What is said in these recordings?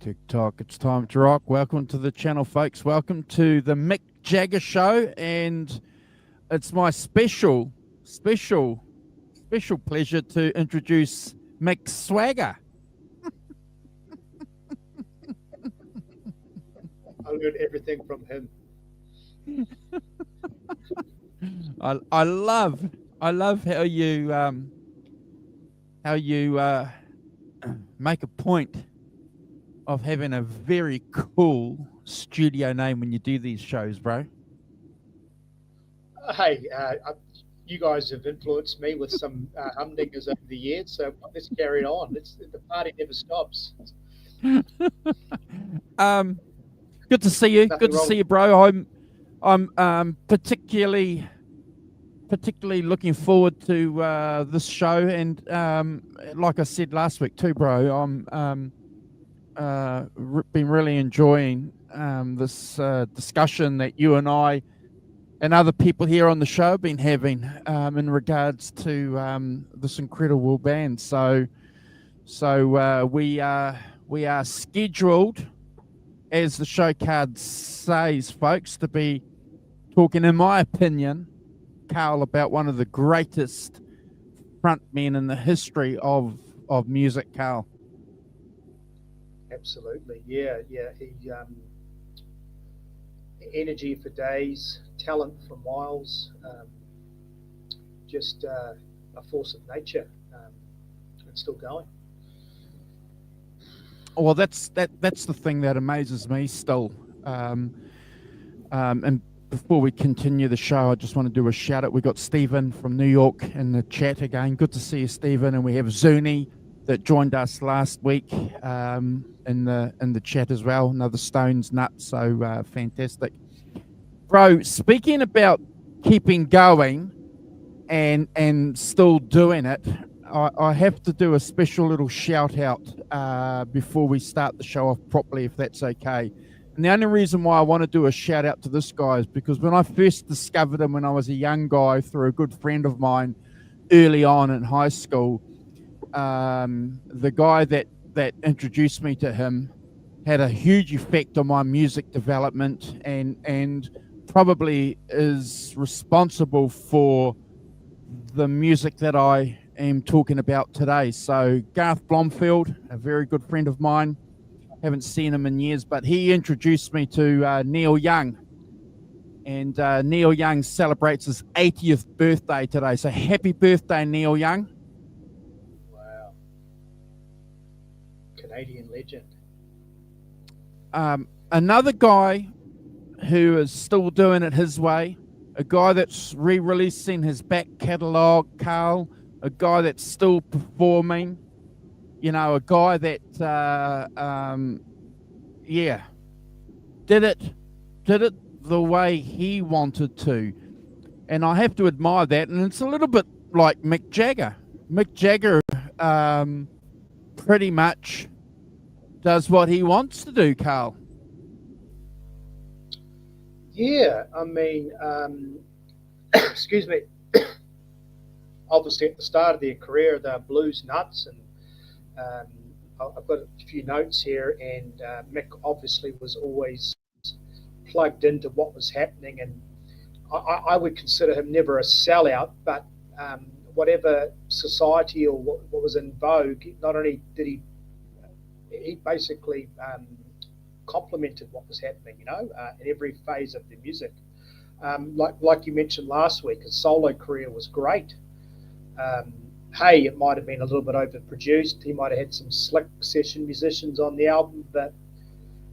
TikTok, it's time to rock. Welcome to the channel, folks. Welcome to the Mick Jagger show, and it's my special pleasure to introduce Mick Swagger. I learned everything from him. I love how you make a point of having a very cool studio name when you do these shows, bro. Hey, you guys have influenced me with some humdingers over the years, so let's carry on. The party never stops. Good to see you. Nothing Good to wrong. see you, bro. I'm particularly looking forward to this show, and like I said last week too, bro, I'm been really enjoying this discussion that you and I and other people here on the show have been having in regards to this incredible band. So we are scheduled, as the show card says, folks, to be talking, in my opinion, Carl, about one of the greatest frontmen in the history of music, Carl. Absolutely, yeah. He energy for days, talent for miles, just a force of nature, and still going. Well, that's the thing that amazes me still. And before we continue the show, I just want to do a shout out. We got Stephen from New York in the chat again. Good to see you, Stephen. And we have Zuni that joined us last week in the chat as well. Another Stones nut, so fantastic, bro. Speaking about keeping going and still doing it, I have to do a special little shout out before we start the show off properly, if that's okay. And the only reason why I want to do a shout out to this guy is because when I first discovered him when I was a young guy through a good friend of mine early on in high school, the guy that introduced me to him had a huge effect on my music development and probably is responsible for the music that I am talking about today. So Garth Blomfield, a very good friend of mine, haven't seen him in years, but he introduced me to Neil Young, and Neil Young celebrates his 80th birthday today. So happy birthday, Neil Young. Wow. Canadian legend. Another guy who is still doing it his way, a guy that's re-releasing his back catalogue, Carl, a guy that's still performing, a guy that did it the way he wanted to, and I have to admire that. And it's a little bit like Mick Jagger. Mick Jagger pretty much does what he wants to do, Carl. Yeah, I mean, excuse me. Obviously, at the start of their career, they're blues nuts, and I've got a few notes here. And Mick obviously was always plugged into what was happening, and I would consider him never a sellout, but whatever society or what was in vogue, not only did he basically complemented what was happening, in every phase of the music. Like you mentioned last week, his solo career was great. Hey, it might have been a little bit overproduced. He might have had some slick session musicians on the album, but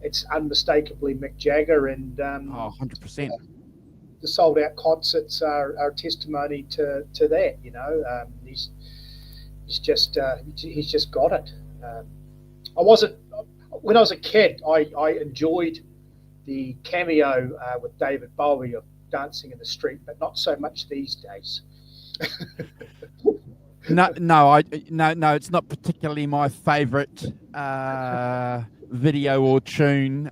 it's unmistakably Mick Jagger. And 100%. The sold-out concerts are testimony to that. he's just got it. I wasn't when I was a kid. I enjoyed the cameo with David Bowie of Dancing in the Street, but not so much these days. No, it's not particularly my favourite video or tune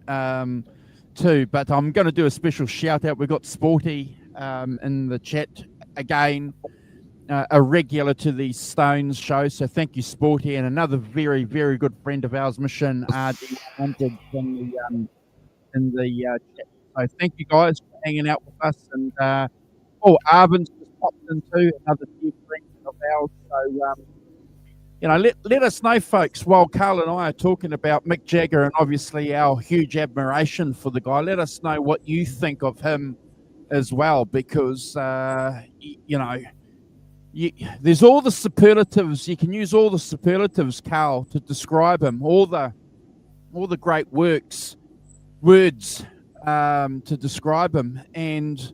too. But I'm going to do a special shout out. We've got Sporty in the chat again, a regular to the Stones show. So thank you, Sporty, and another very, very good friend of ours, Mission RD Wanted in the chat. So thank you guys for hanging out with us. And Arvin's just popped in too, another dear friend of ours. So let us know, folks, while Carl and I are talking about Mick Jagger and obviously our huge admiration for the guy, let us know what you think of him as well, because there's all the superlatives. You can use all the superlatives, Carl, to describe him, all the great words to describe him. And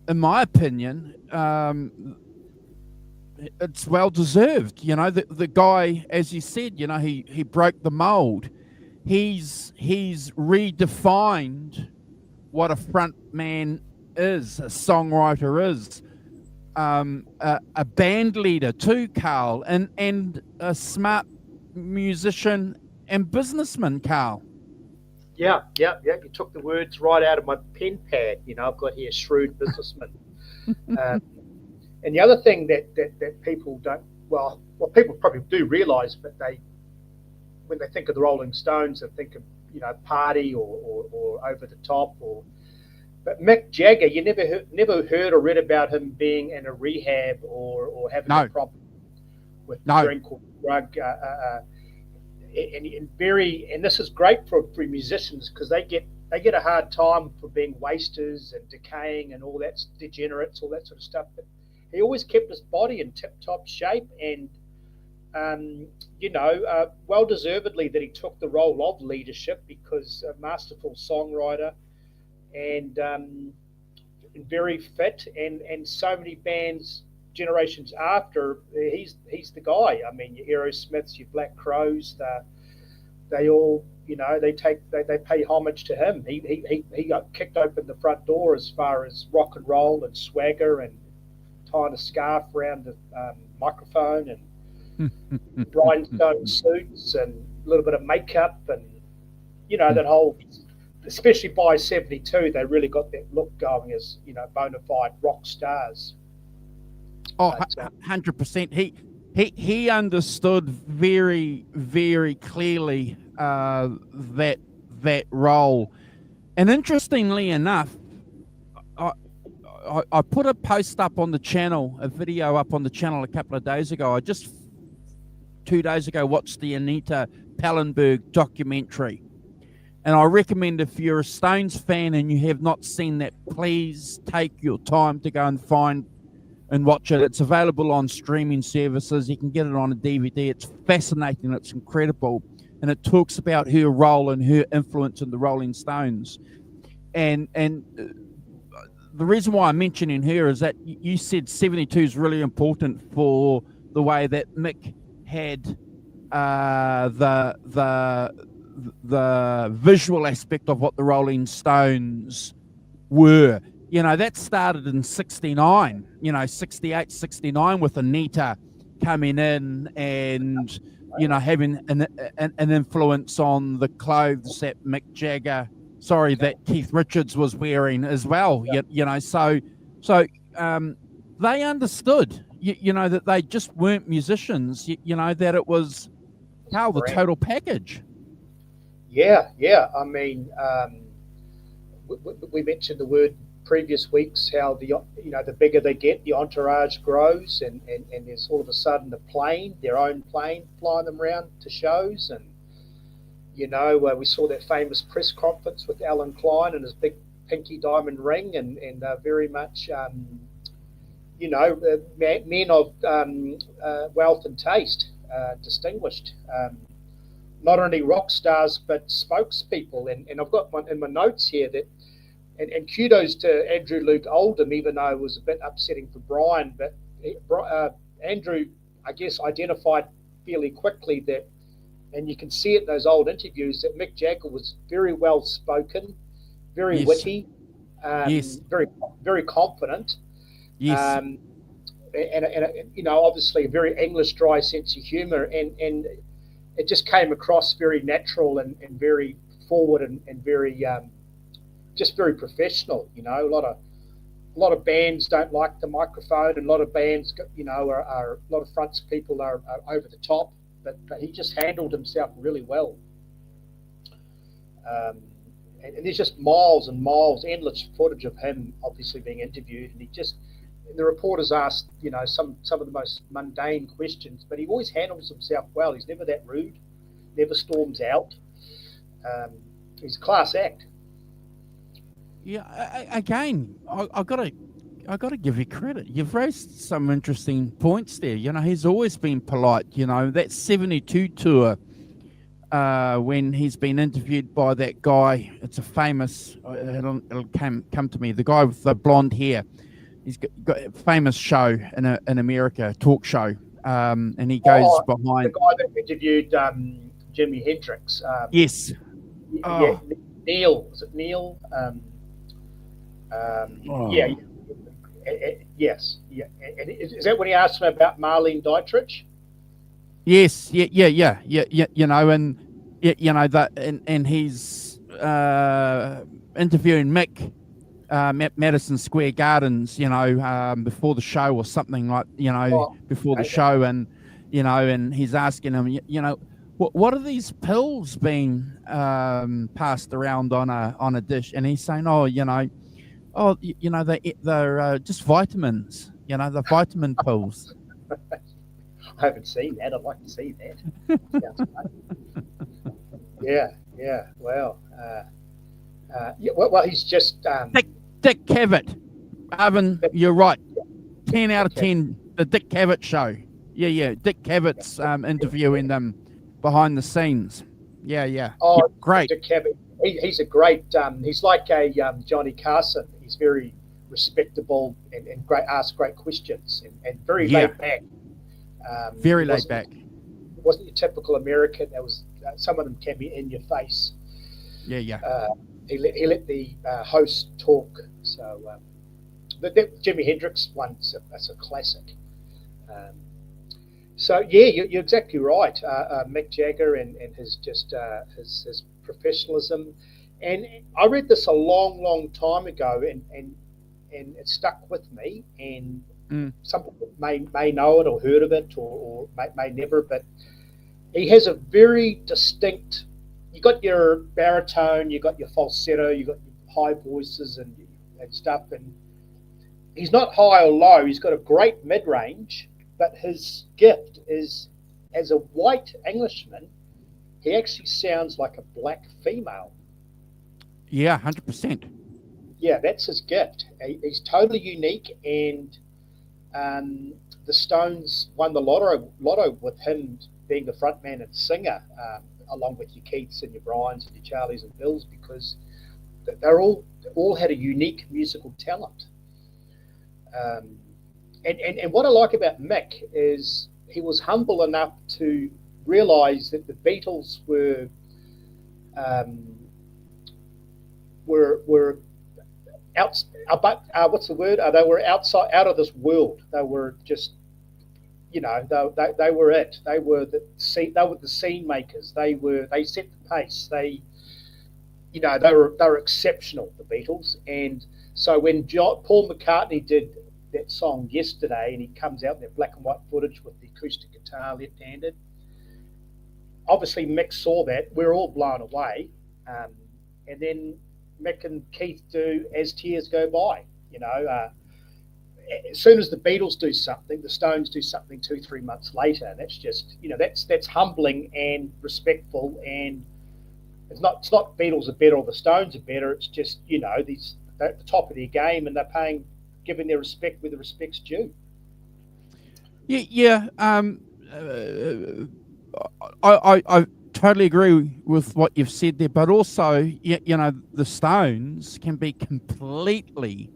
in my opinion, it's well deserved. The guy, as you said, he broke the mold. He's redefined what a front man is, a songwriter is, a band leader too, Carl, and a smart musician and businessman, Carl. Yeah. You took the words right out of my pen pad. I've got here shrewd businessman. And the other thing that people don't, well, people probably do realise, but when they think of the Rolling Stones, they think of party or over the top, but Mick Jagger, you never heard or read about him being in a rehab or having a problem with drink or drug. And this is great for musicians, because they get a hard time for being wasters and decaying and all that, degenerates, all that sort of stuff. But he always kept his body in tip-top shape, and well deservedly that he took the role of leadership, because a masterful songwriter and very fit, and so many bands generations after, he's the guy. I mean, your Aerosmiths, your Black Crowes, they all they pay homage to him. He got kicked open the front door as far as rock and roll and swagger, and tying a scarf around the microphone, and rhinestone suits and a little bit of makeup, and that whole, especially by 72, they really got that look going as bona fide rock stars. Oh, 100%. He understood very, very clearly that role. And interestingly enough, I put a post up on the channel, a video up on the channel a couple of days ago. I just 2 days ago watched the Anita Pallenberg documentary. And I recommend, if you're a Stones fan and you have not seen that, please take your time to go and find and watch it. It's available on streaming services. You can get it on a DVD. It's fascinating. It's incredible. And it talks about her role and her influence in the Rolling Stones. And the reason why I'm mentioning her is that you said 72 is really important for the way that Mick had the visual aspect of what the Rolling Stones were. That started in 69, 68, 69, with Anita coming in and, having an influence on the clothes that that Keith Richards was wearing as well. So they understood, that they just weren't musicians, that it was the total package. Yeah. I mean, we mentioned the word previous weeks, how the bigger they get, the entourage grows, and there's all of a sudden their own plane flying them around to shows. And we saw that famous press conference with Alan Klein and his big pinky diamond ring, and very much men of wealth and taste, distinguished, not only rock stars but spokespeople. And I've got in my notes here that, and kudos to Andrew Luke Oldham, even though it was a bit upsetting for Brian, but Andrew I guess, identified fairly quickly that, and you can see it in those old interviews, that Mick Jagger was very well spoken, very Yes. witty, Yes. very very confident, Yes. and obviously a very English dry sense of humour, and it just came across very natural and very forward and very just very professional. A lot of bands don't like the microphone, and a lot of bands, are a lot of fronts people are over the top, but he just handled himself really well. And there's just miles and miles, endless footage of him obviously being interviewed, and the reporters asked, some of the most mundane questions, but he always handles himself well. He's never that rude, never storms out. He's a class act. Yeah. Again, I gotta give you credit. You've raised some interesting points there. He's always been polite. That 72 tour, when he's been interviewed by that guy, it's a famous. It'll come to me. The guy with the blonde hair. He's got a famous show in America, talk show, and he goes behind. The guy that interviewed Jimi Hendrix. Yes. Yeah, Neil. Was it Neil? Yeah. Yes. Yeah. And is that when he asked him about Marlene Dietrich? Yes. Yeah. And he's interviewing Mick. Madison Square Gardens, before the show or something like, before the show, and he's asking him, what are these pills being passed around on a dish? And he's saying, they're just vitamins, the vitamin pills. I haven't seen that. I'd like to see that. Sounds great. Yeah. Well, well, he's just Dick Cavett. Arvin, you're right. 10 out of 10. The Dick Cavett show. Yeah. Dick Cavett's interviewing them behind the scenes. Yeah. Oh, great. Dick Cavett. He's a great. He's like a Johnny Carson. He's very respectable and great. Asks great questions and very laid back. Very laid back. Wasn't your typical American. There was some of them can be in your face. Yeah. He let the host talk. So that Jimi Hendrix one, that's a classic. So yeah, you're exactly right. Mick Jagger and his professionalism, and I read this a long time ago, and it stuck with me. And some people may know it or heard of it, or may never. But he has a very distinct. You got your baritone, you got your falsetto, you got your high voices and stuff, and he's not high or low. He's got a great mid-range, but his gift is, as a white Englishman, he actually sounds like a black female. Yeah, 100%. Yeah, that's his gift. He's totally unique, and the Stones won the lotto with him being the frontman and singer. Along with your Keiths and your Bryans and your Charlies and Bills, because they're all had a unique musical talent. And what I like about Mick is he was humble enough to realise that the Beatles were out. What's the word? They were out of this world. They were just. They were it. They were the scene makers. They set the pace. They were exceptional, the Beatles. And so when Paul McCartney did that song Yesterday, and he comes out in that black and white footage with the acoustic guitar left-handed, obviously Mick saw that. We're all blown away. And then Mick and Keith do As Tears Go By. As soon as the Beatles do something, the Stones do something 2-3 months later, and that's just that's humbling and respectful. And it's not Beatles are better or the Stones are better. It's just these they're at the top of their game, and they're giving their respect where the respect's due. Yeah. I totally agree with what you've said there, but also the Stones can be completely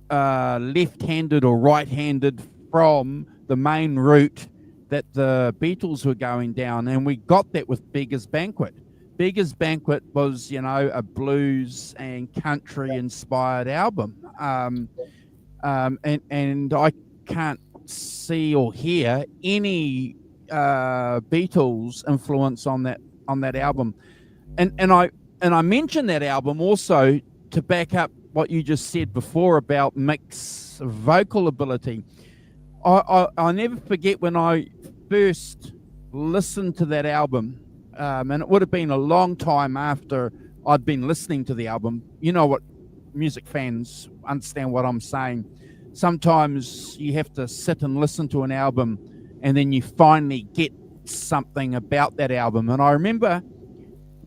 left-handed or right-handed from the main route that the Beatles were going down, and we got that with Beggar's Banquet. Beggar's Banquet was, a blues and country inspired album, and I can't see or hear any Beatles influence on that album, and I mentioned that album also to back up what you just said before about Mick's vocal ability. I'll never forget when I first listened to that album, and it would have been a long time after I'd been listening to the album. You know what, music fans understand what I'm saying. Sometimes you have to sit and listen to an album, and then you finally get something about that album. And I remember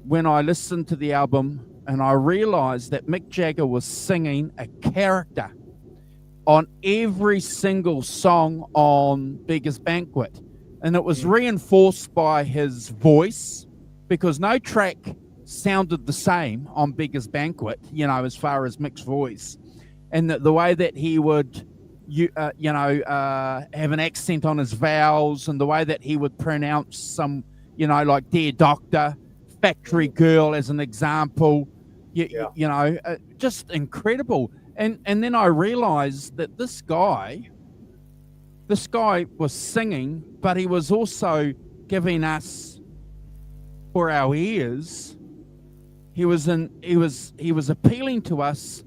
when I listened to the album and I realized that Mick Jagger was singing a character on every single song on Beggar's Banquet. And it was reinforced by his voice, because no track sounded the same on Beggar's Banquet, as far as Mick's voice. And the way that he would, have an accent on his vowels, and the way that he would pronounce some, like Dear Doctor, Factory Girl as an example, just incredible. And then I realized that this guy was singing, but he was also giving us, for our ears, he was appealing to us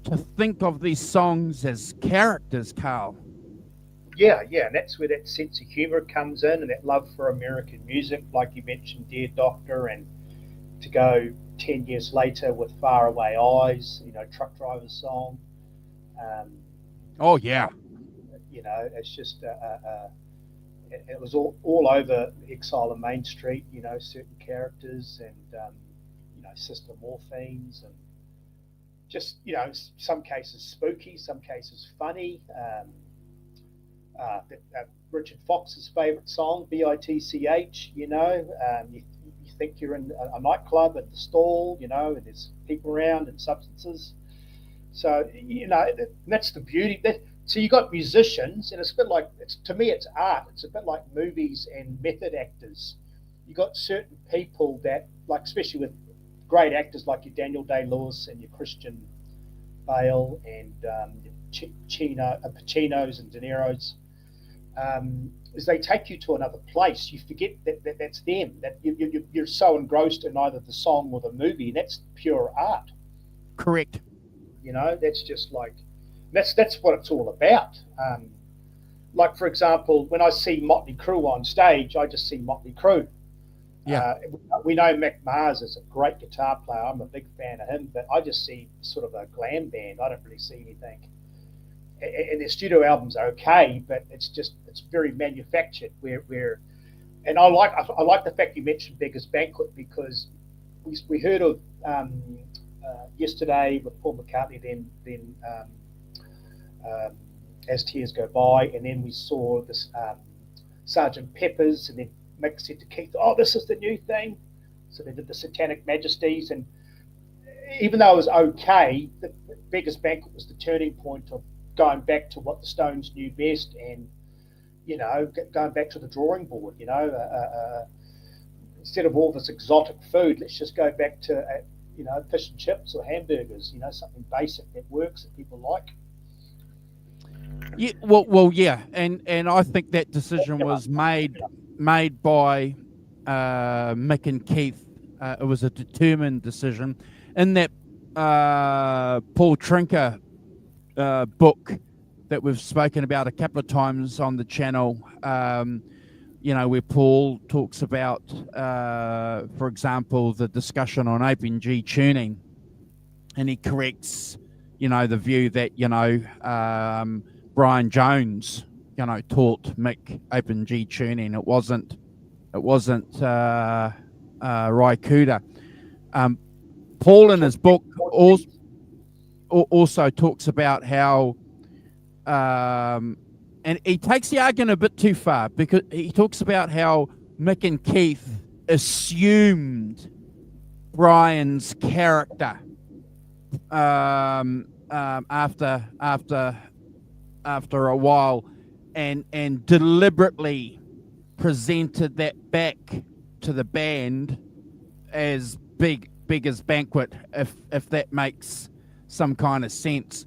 to think of these songs as characters, Carl. Yeah, and that's where that sense of humor comes in, and that love for American music, like you mentioned, Dear Doctor, and to go 10 years later with Faraway Eyes, Truck Driver's Song. Oh, yeah. It's just, it was all over Exile on Main Street, certain characters, and, Sister Morphine's, and just, some cases spooky, some cases funny. Richard Fox's favourite song, B-I-T-C-H, you think you're in a nightclub at the stall, and there's people around and substances. So, that's the beauty. So you got musicians, and it's a bit like, to me, it's art. It's a bit like movies and method actors. You got certain people that, like, especially with great actors like your Daniel Day-Lewis and your Christian Bale and Pacinos and De Niro's, as they take you to another place, you forget that that's them, that you're so engrossed in either the song or the movie, and that's pure art. Correct. That's just like, that's what it's all about. Like, for example, when I see Motley Crue on stage, I just see Motley Crue. Yeah. We know Mick Mars is a great guitar player. I'm a big fan of him, but I just see sort of a glam band. I don't really see anything. And their studio albums are okay, but it's very manufactured. And I like the fact you mentioned Beggar's Banquet, because we heard of Yesterday with Paul McCartney, then As Tears Go By, and then we saw this Sgt. Pepper's, and then Mick said to Keith, "Oh, this is the new thing." So they did the Satanic Majesties, and even though it was okay, the Beggar's Banquet was the turning point of going back to what the Stones knew best, and going back to the drawing board. Instead of all this exotic food, let's just go back to fish and chips or hamburgers. Something basic that works, that people like. Yeah, well, yeah, and I think that decision was made by Mick and Keith. It was a determined decision. In that Paul Trinker book that we've spoken about a couple of times on the channel, where Paul talks about, for example, the discussion on open G tuning, and he corrects, the view that, Brian Jones, taught Mick open G tuning. It wasn't Ry Cooder. Paul in his book also talks about how, and he takes the argument a bit too far, because he talks about how Mick and Keith assumed Brian's character after after a while, and deliberately presented that back to the band as Beggar's Banquet, if that makes some kind of sense.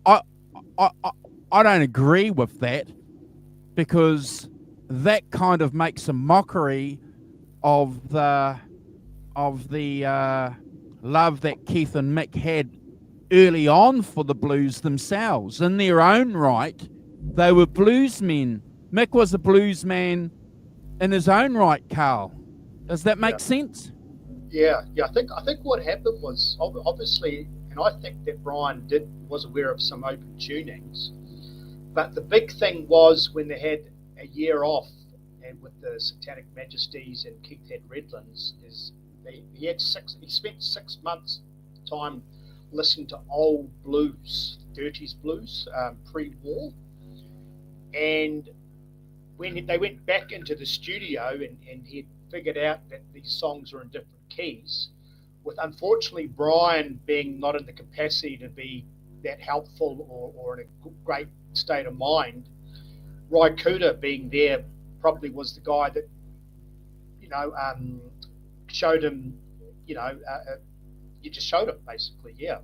I I I don't agree with that, because that kind of makes a mockery of the love that Keith and Mick had early on for the blues themselves. In their own right, they were bluesmen. Mick was a bluesman in his own right, Carl. Does that make sense? Yeah. I think what happened was obviously, and I think that Brian was aware of some open tunings, but the big thing was when they had a year off, and with the Satanic Majesties and Keith had Redlands, is he spent 6 months time listening to old blues, 30s blues, pre-war, and when they went back into the studio and he had figured out that these songs are in different keys, with unfortunately Brian being not in the capacity to be that helpful or in a great state of mind, Ry Cooder being there probably was the guy that, showed him, you just showed him basically, yeah.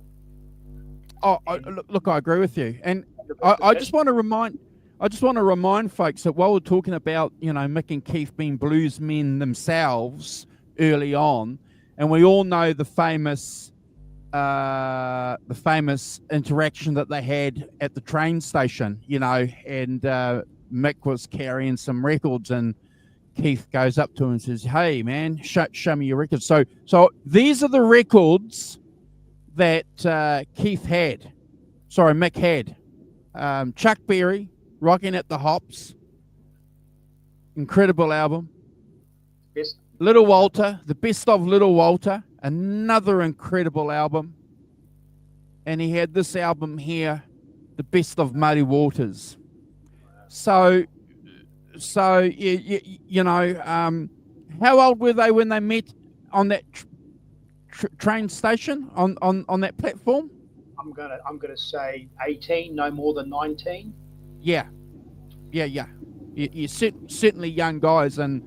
Oh, look, I agree with you, and I just want to remind folks that while we're talking about Mick and Keith being bluesmen themselves early on, and we all know the famous interaction that they had at the train station, and Mick was carrying some records, and Keith goes up to him and says, "Hey, man, show me your records." So these are the records that Mick had. Chuck Berry, Rocking at the Hops, incredible album. Best. Little Walter, the best of Little Walter, another incredible album. And he had this album here, the best of Muddy Waters. So how old were they when they met on that train station on that platform? I'm gonna say 18, no more than 19. Yeah. You're certainly young guys, and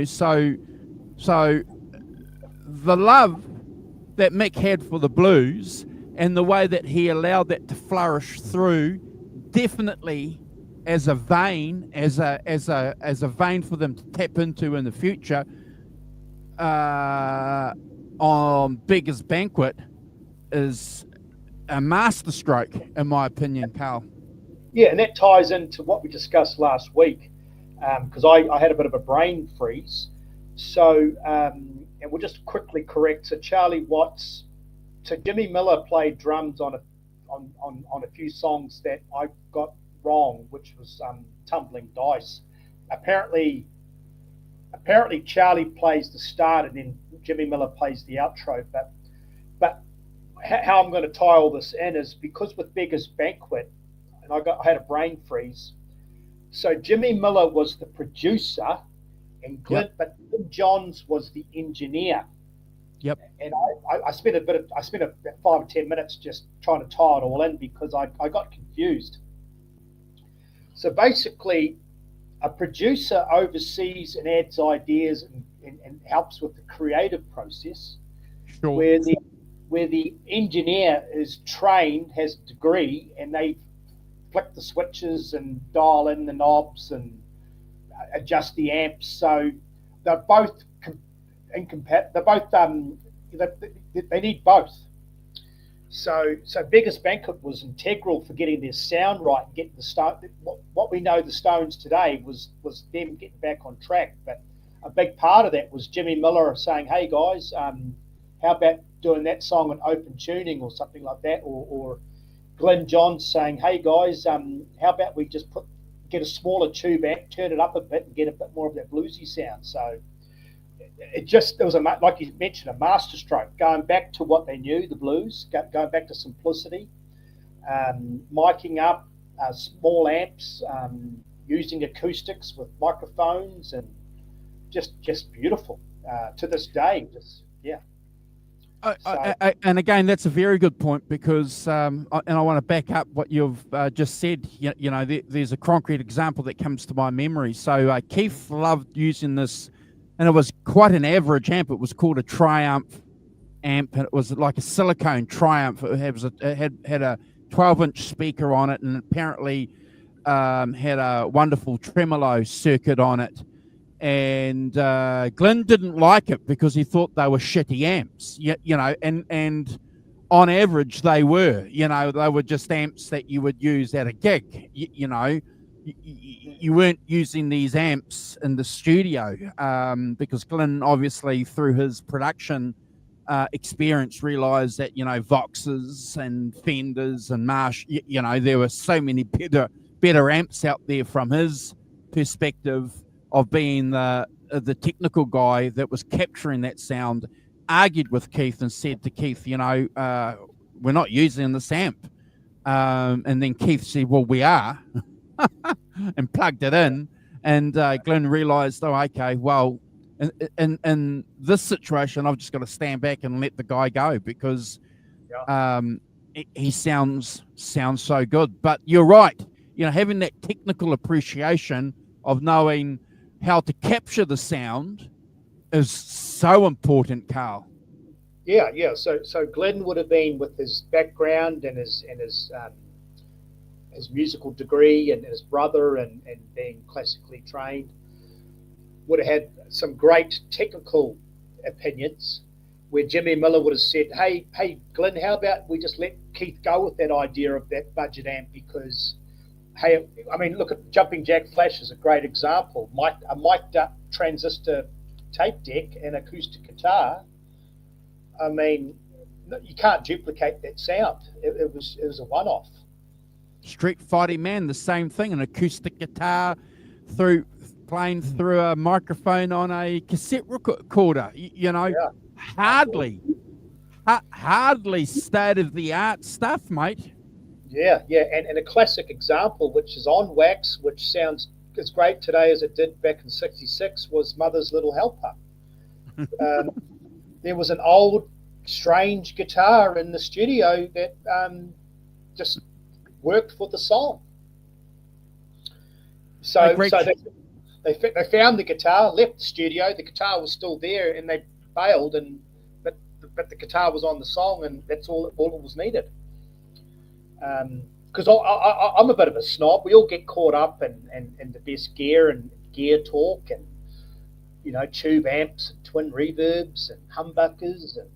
so the love that Mick had for the blues and the way that he allowed that to flourish through, definitely as a vein for them to tap into in the future, on Beggar's Banquet, is a masterstroke, in my opinion, Carl. Yeah, and that ties into what we discussed last week, because I had a bit of a brain freeze. So, and we'll just quickly correct. So Jimmy Miller played drums on a few songs that I got wrong, which was Tumbling Dice. Apparently Charlie plays the start and then Jimmy Miller plays the outro. But how I'm going to tie all this in is because with Beggar's Banquet, and I had a brain freeze. So Jimmy Miller was the producer, and Glenn Johns was the engineer. Yep. And I spent about 5 or 10 minutes just trying to tie it all in because I got confused. So basically, a producer oversees and adds ideas and helps with the creative process, sure. where the engineer is trained, has a degree, and they flick the switches and dial in the knobs and adjust the amps. So they're both they need both. So Beggar's Banquet was integral for getting their sound right and getting the start. What we know the Stones today was them getting back on track. But a big part of that was Jimmy Miller saying, "Hey guys, how about doing that song in open tuning or something like that?" Or Glenn Johns saying, "Hey guys, how about we just get a smaller tube amp, turn it up a bit, and get a bit more of that bluesy sound." So there was like you mentioned, a masterstroke, going back to what they knew, the blues, going back to simplicity, miking up small amps, using acoustics with microphones, and just beautiful to this day. So And again, that's a very good point because, and I want to back up what you've just said. There's a concrete example that comes to my memory. So Keith loved using this, and it was quite an average amp. It was called a Triumph amp, and it was like a silicone Triumph. It had a 12-inch speaker on it, and apparently had a wonderful tremolo circuit on it. And Glenn didn't like it because he thought they were shitty amps, and on average they were, they were just amps that you would use at a gig, you weren't using these amps in the studio, because Glenn obviously through his production experience realized that, Voxes and Fenders and Marsh, there were so many better amps out there from his perspective of being the technical guy that was capturing that sound. Argued with Keith and said to Keith, we're not using this amp. And then Keith said, well, we are, and plugged it in. And Glenn realized, oh, okay, well, in this situation, I've just got to stand back and let the guy go because he sounds so good. But you're right, having that technical appreciation of knowing how to capture the sound is so important, Carl. Yeah. So Glenn would have been, with his background and his musical degree and his brother and being classically trained, would have had some great technical opinions. Where Jimmy Miller would have said, "Hey, Glenn, how about we just let Keith go with that idea of that budget amp because." Hey, I mean, look at Jumping Jack Flash is a great example. A mic'd up transistor tape deck and acoustic guitar. I mean, you can't duplicate that sound. It was a one-off. Street Fighting Man, the same thing. An acoustic guitar playing through a microphone on a cassette recorder. Hardly state-of-the-art stuff, mate. Yeah, and a classic example, which is on wax, which sounds as great today as it did back in '66, was Mother's Little Helper. There was an old, strange guitar in the studio that just worked for the song. So they found the guitar, left the studio, the guitar was still there, and they bailed, but the guitar was on the song, and that's all it was needed. Because I'm a bit of a snob. We all get caught up in the best gear and gear talk and tube amps and twin reverbs and humbuckers and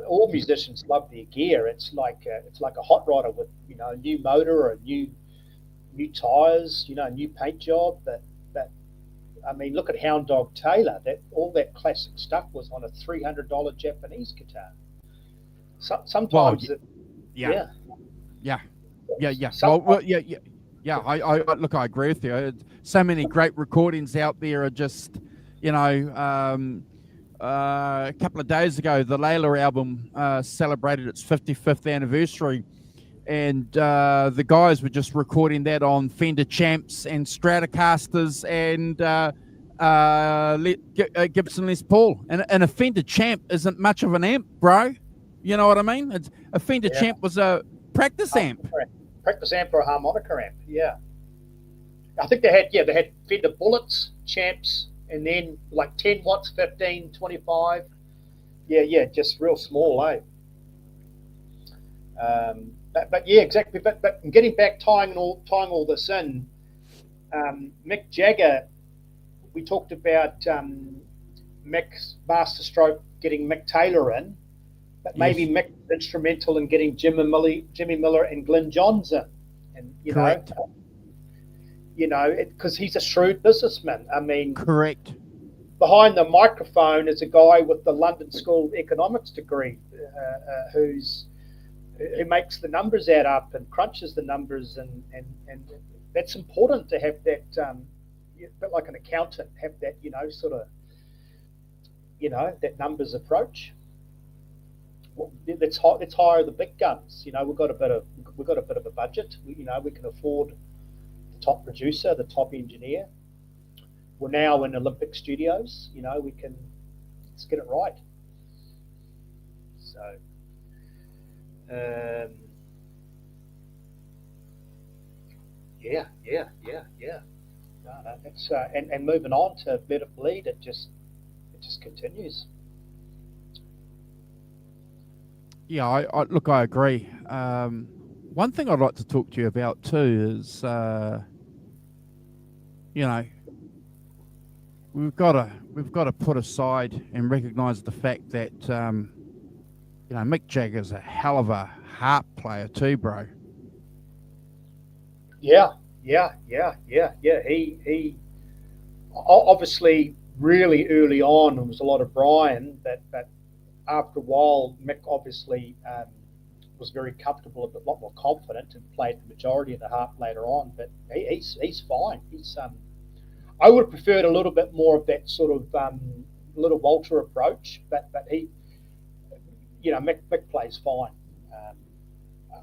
all musicians love their gear. It's like a hot rodder with a new motor or new tires, a new paint job. But I mean, look at Hound Dog Taylor. All that classic stuff was on a $300 Japanese guitar. Sometimes. Well, Yeah. Well, yeah. I look, I agree with you. So many great recordings out there are just, a couple of days ago, the Layla album celebrated its 55th anniversary, and the guys were just recording that on Fender Champs and Stratocasters and Gibson Les Paul. And a Fender Champ isn't much of an amp, bro. You know what I mean? A Fender Champ was a practice amp. Practice amp or a harmonica amp, yeah. I think they had Fender Bullets, Champs, and then like 10 watts, 15, 25. Yeah, just real small, eh? But yeah, exactly. But getting back, tying all this in, Mick Jagger, we talked about Mick's masterstroke getting Mick Taylor in. But maybe Mick was instrumental in getting Jimmy Miller and Glyn Johns in, and Correct. Because he's a shrewd businessman. I mean, correct. Behind the microphone is a guy with the London School of Economics degree, who makes the numbers add up and crunches the numbers, and that's important to have that. A bit like an accountant, have that that numbers approach. Let's hire the big guns. We've got a bit of a budget. We can afford the top producer, the top engineer. We're now in Olympic studios. Let's get it right. So, um, yeah. No, that's and moving on to Let It Bleed, it just continues. Yeah, I agree. One thing I'd like to talk to you about too is, you know, we've got to put aside and recognise the fact that, Mick Jagger's a hell of a harp player too, bro. Yeah. He obviously really early on, it was a lot of Brian, but after a while, Mick obviously was very comfortable, a lot more confident, and played the majority of the harp later on. But he's fine. I would have preferred a little bit more of that sort of little Walter approach, but he, Mick plays fine. Um,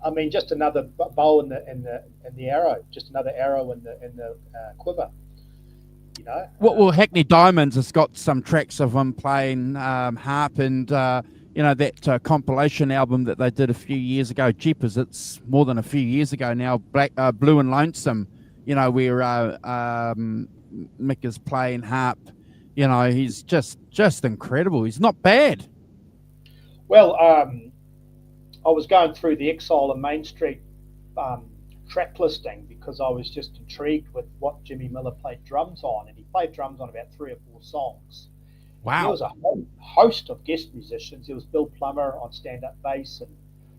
I mean, just another bow in the arrow, just another arrow in the quiver. You know. Well, Hackney Diamonds has got some tracks of him playing harp, and that compilation album that they did a few years ago. Jeepers, it's more than a few years ago now. Blue and Lonesome. Where Mick is playing harp. He's just incredible. He's not bad. Well, I was going through the Exile and Main Street um, track listing because I was just intrigued with what Jimmy Miller played drums on, and he played drums on about 3 or 4 songs. And there Wow. was a whole host of guest musicians. There was Bill Plummer on stand-up bass, and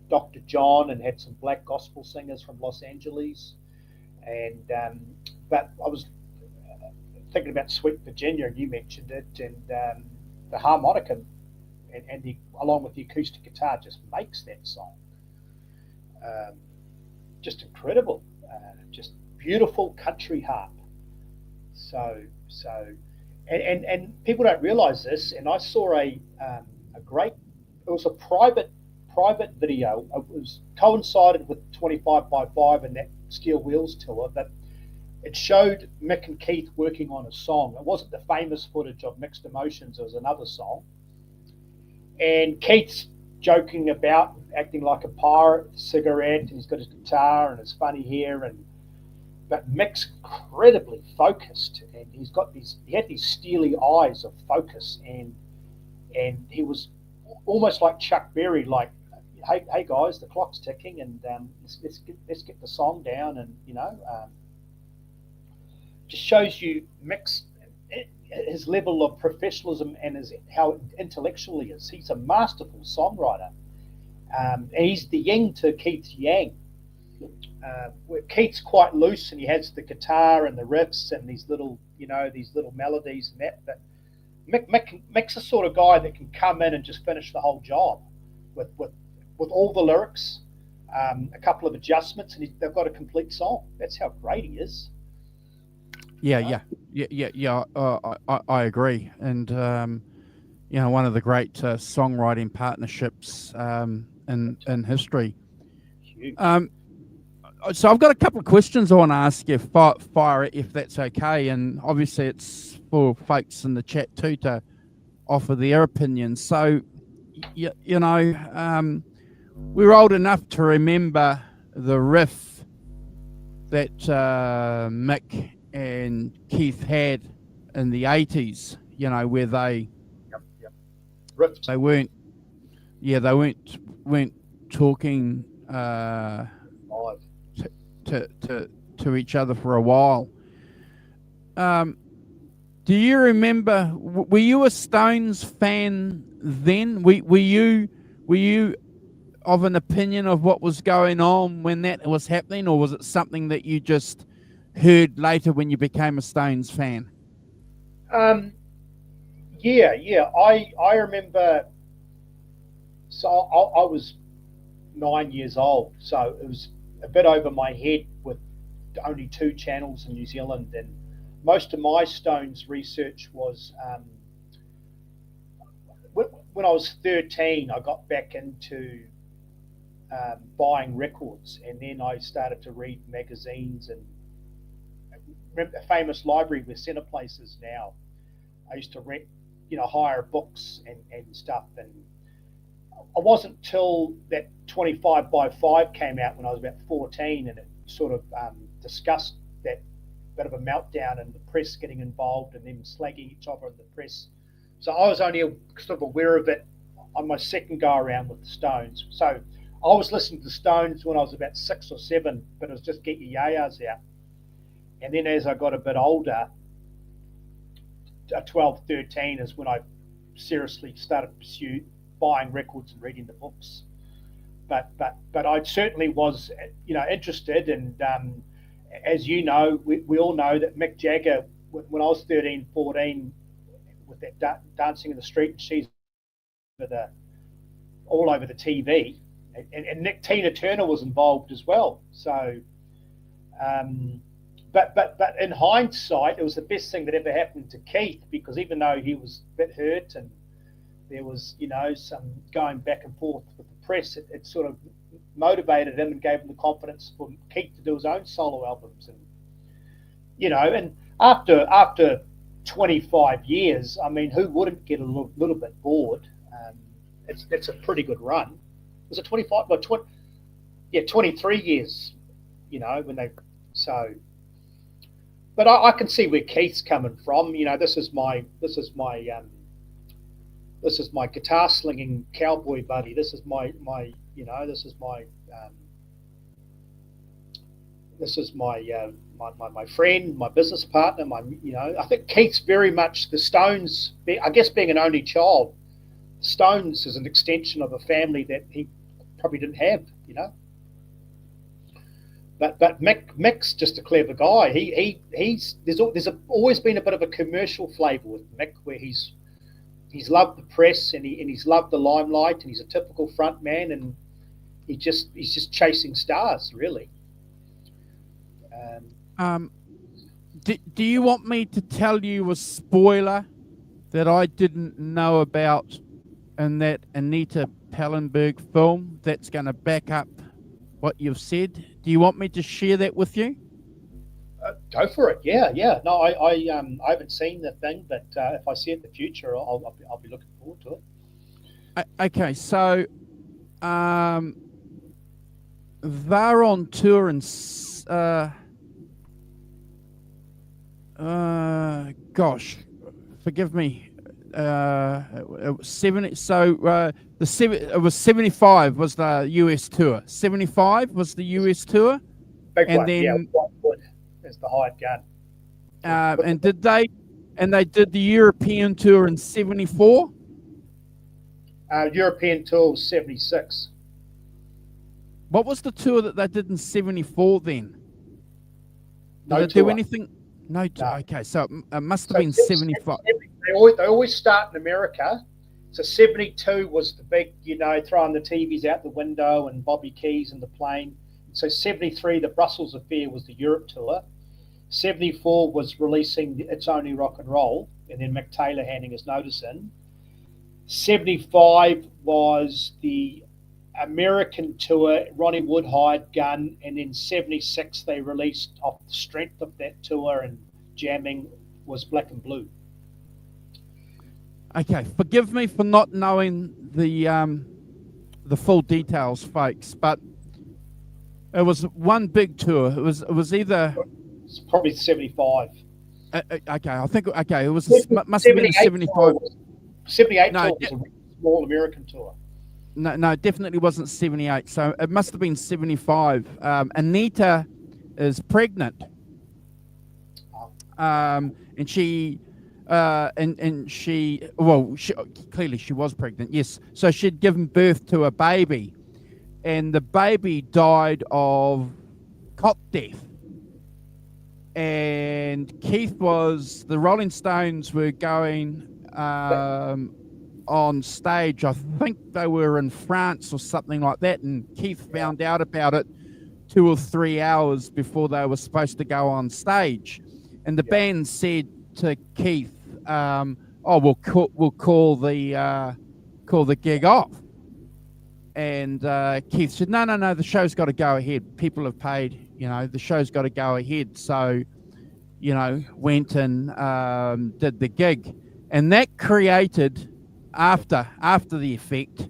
Dr. John, and had some black gospel singers from Los Angeles. And but I was thinking about Sweet Virginia, and you mentioned it, and the harmonica and along with the acoustic guitar just makes that song um, just incredible, just beautiful country harp. So, and people don't realise this. And I saw a great. It was a private video. It was coincided with 25 by 5 and that Steel Wheels tour, but it showed Mick and Keith working on a song. It wasn't the famous footage of Mixed Emotions. It was another song, and Keith's joking about acting like a pirate, cigarette, and he's got his guitar and his funny hair, but Mick's incredibly focused, and he had these steely eyes of focus, and he was almost like Chuck Berry, like, hey guys, the clock's ticking, and let's get the song down, and just shows you Mick's his level of professionalism and how intellectual he is. He's a masterful songwriter. And he's the yin to Keith's yang. Where Keith's quite loose, and he has the guitar and the riffs and these little melodies and that. But Mick's the sort of guy that can come in and just finish the whole job with all the lyrics, a couple of adjustments, and they've got a complete song. That's how great he is. Yeah. I agree, and one of the great songwriting partnerships in history. Huge. So I've got a couple of questions I want to ask you, fire if that's okay, and obviously it's for folks in the chat too to offer their opinions. So, we're old enough to remember the riff that Mick and Keith had in the 80s, where they Ripped. they weren't talking Live. to each other for a while. Do you remember? Were you a Stones fan then? Were you of an opinion of what was going on when that was happening, or was it something that you just heard later when you became a Stones fan? Yeah. I remember. So I was 9 years old, so it was a bit over my head with only 2 channels in New Zealand, and most of my Stones research was when I was 13. I got back into buying records, and then I started to read magazines, and remember a famous library where Centre Place is now. I used to rent, hire books and stuff, and I wasn't till that 25 by 5 came out when I was about 14, and it sort of discussed that bit of a meltdown and the press getting involved and them slagging each other in the press. So I was only sort of aware of it on my second go around with the Stones. So I was listening to the Stones when I was about 6 or 7, but it was just get your yayas out. And then as I got a bit older, 12, 13 is when I seriously started to pursue buying records and reading the books. But I certainly was, interested. And as you know, we all know that Mick Jagger, when I was 13, 14, with that Dancing in the Street, and she's all over the TV, and Tina Turner was involved as well. So, but in hindsight, it was the best thing that ever happened to Keith, because even though he was a bit hurt and there was, some going back and forth with the press, it sort of motivated him and gave him the confidence for Keith to do his own solo albums. And, and after 25 years, I mean, who wouldn't get a little bit bored? It's a pretty good run. Was it 25? Well, 23 years, when they, so. But I can see where Keith's coming from. This is my guitar slinging cowboy buddy. This is my friend, my business partner. I think Keith's very much the Stones. I guess being an only child, Stones is an extension of a family that he probably didn't have. But Mick's just a clever guy. There's always been a bit of a commercial flavour with Mick, where he's loved the press and he's loved the limelight, and he's a typical front man, and he's just chasing stars, really. Do you want me to tell you a spoiler that I didn't know about in that Anita Pallenberg film that's going to back up what you've said? Do you want me to share that with you? Go for it. Yeah. No, I haven't seen the thing, but if I see it in the future, I'll be looking forward to it. Okay, so they're on tour in gosh, forgive me. It was 70. So it was 75 was the US tour. 75 was the US tour. Big and one, then Whitewood is the hired gun. And they did the European tour in 74. European tour was 76. What was the tour that they did in 74 then? No did they do anything? No. Okay, so it must have been 75. They always start in America. So 72 was the big, throwing the TVs out the window and Bobby Keys and the plane. So 73, the Brussels affair, was the Europe tour. 74 was releasing It's Only Rock and Roll, and then Mick Taylor handing his notice in. 75 was the American tour, Ronnie Wood hired gun, and then 76 they released off the strength of that tour and jamming was Black and Blue. Okay, forgive me for not knowing the full details, folks, but it was one big tour. It was either. It's probably 75. Okay, I think it was must have been 75. 78 tour was a small American tour. No, definitely wasn't 78. So it must have been 75. Anita is pregnant, and she. Clearly she was pregnant, yes. So she'd given birth to a baby, and the baby died of cot death. And the Rolling Stones were going on stage. I think they were in France or something like that, and Keith found out about it 2 or 3 hours before they were supposed to go on stage. And the band said to Keith, we'll call the gig off. And Keith said, no, the show's got to go ahead. People have paid, the show's got to go ahead. So, went and did the gig. And that created, after the effect,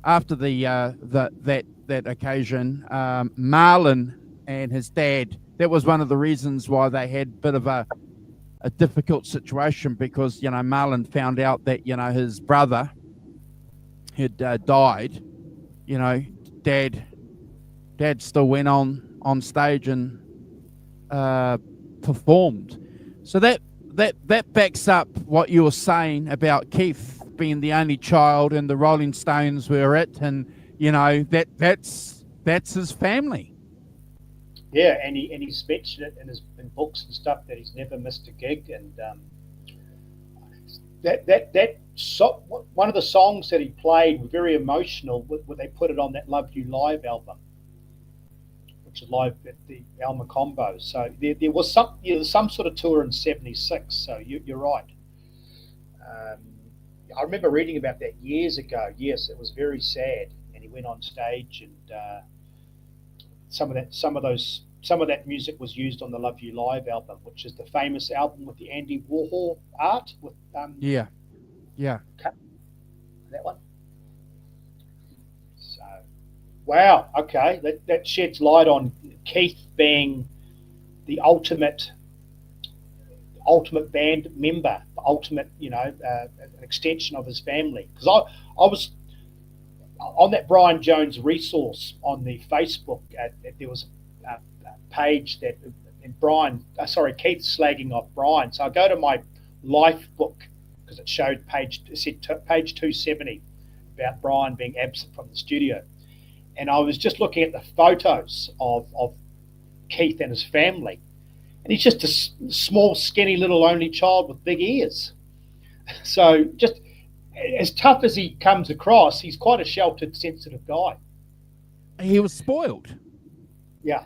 after that occasion, Marlon and his dad, that was one of the reasons why they had a bit of a difficult situation, because Marlon found out that his brother had died. Dad still went on stage and performed. So that backs up what you were saying about Keith being the only child, and the Rolling Stones were it, and that's his family. Yeah, and he's mentioned it in books and stuff that he's never missed a gig, and one of the songs that he played were very emotional. When they put it on that "Love You Live" album, which is live at the Alma Combo. So there was some sort of tour in '76. So you're right. I remember reading about that years ago. Yes, it was very sad, and he went on stage, and some of that music was used on the "Love You Live" album, which is the famous album with the Andy Warhol art with yeah that one. So wow, okay, that sheds light on Keith being the ultimate band member, ultimate, an extension of his family. Because I was on that Brian Jones resource on the Facebook. There was a page that, Keith slagging off Brian. So I go to my life book, because it showed page 270 about Brian being absent from the studio, and I was just looking at the photos of Keith and his family. And he's just a small, skinny, little only child with big ears. So just as tough as he comes across, he's quite a sheltered, sensitive guy. He was spoiled. Yeah.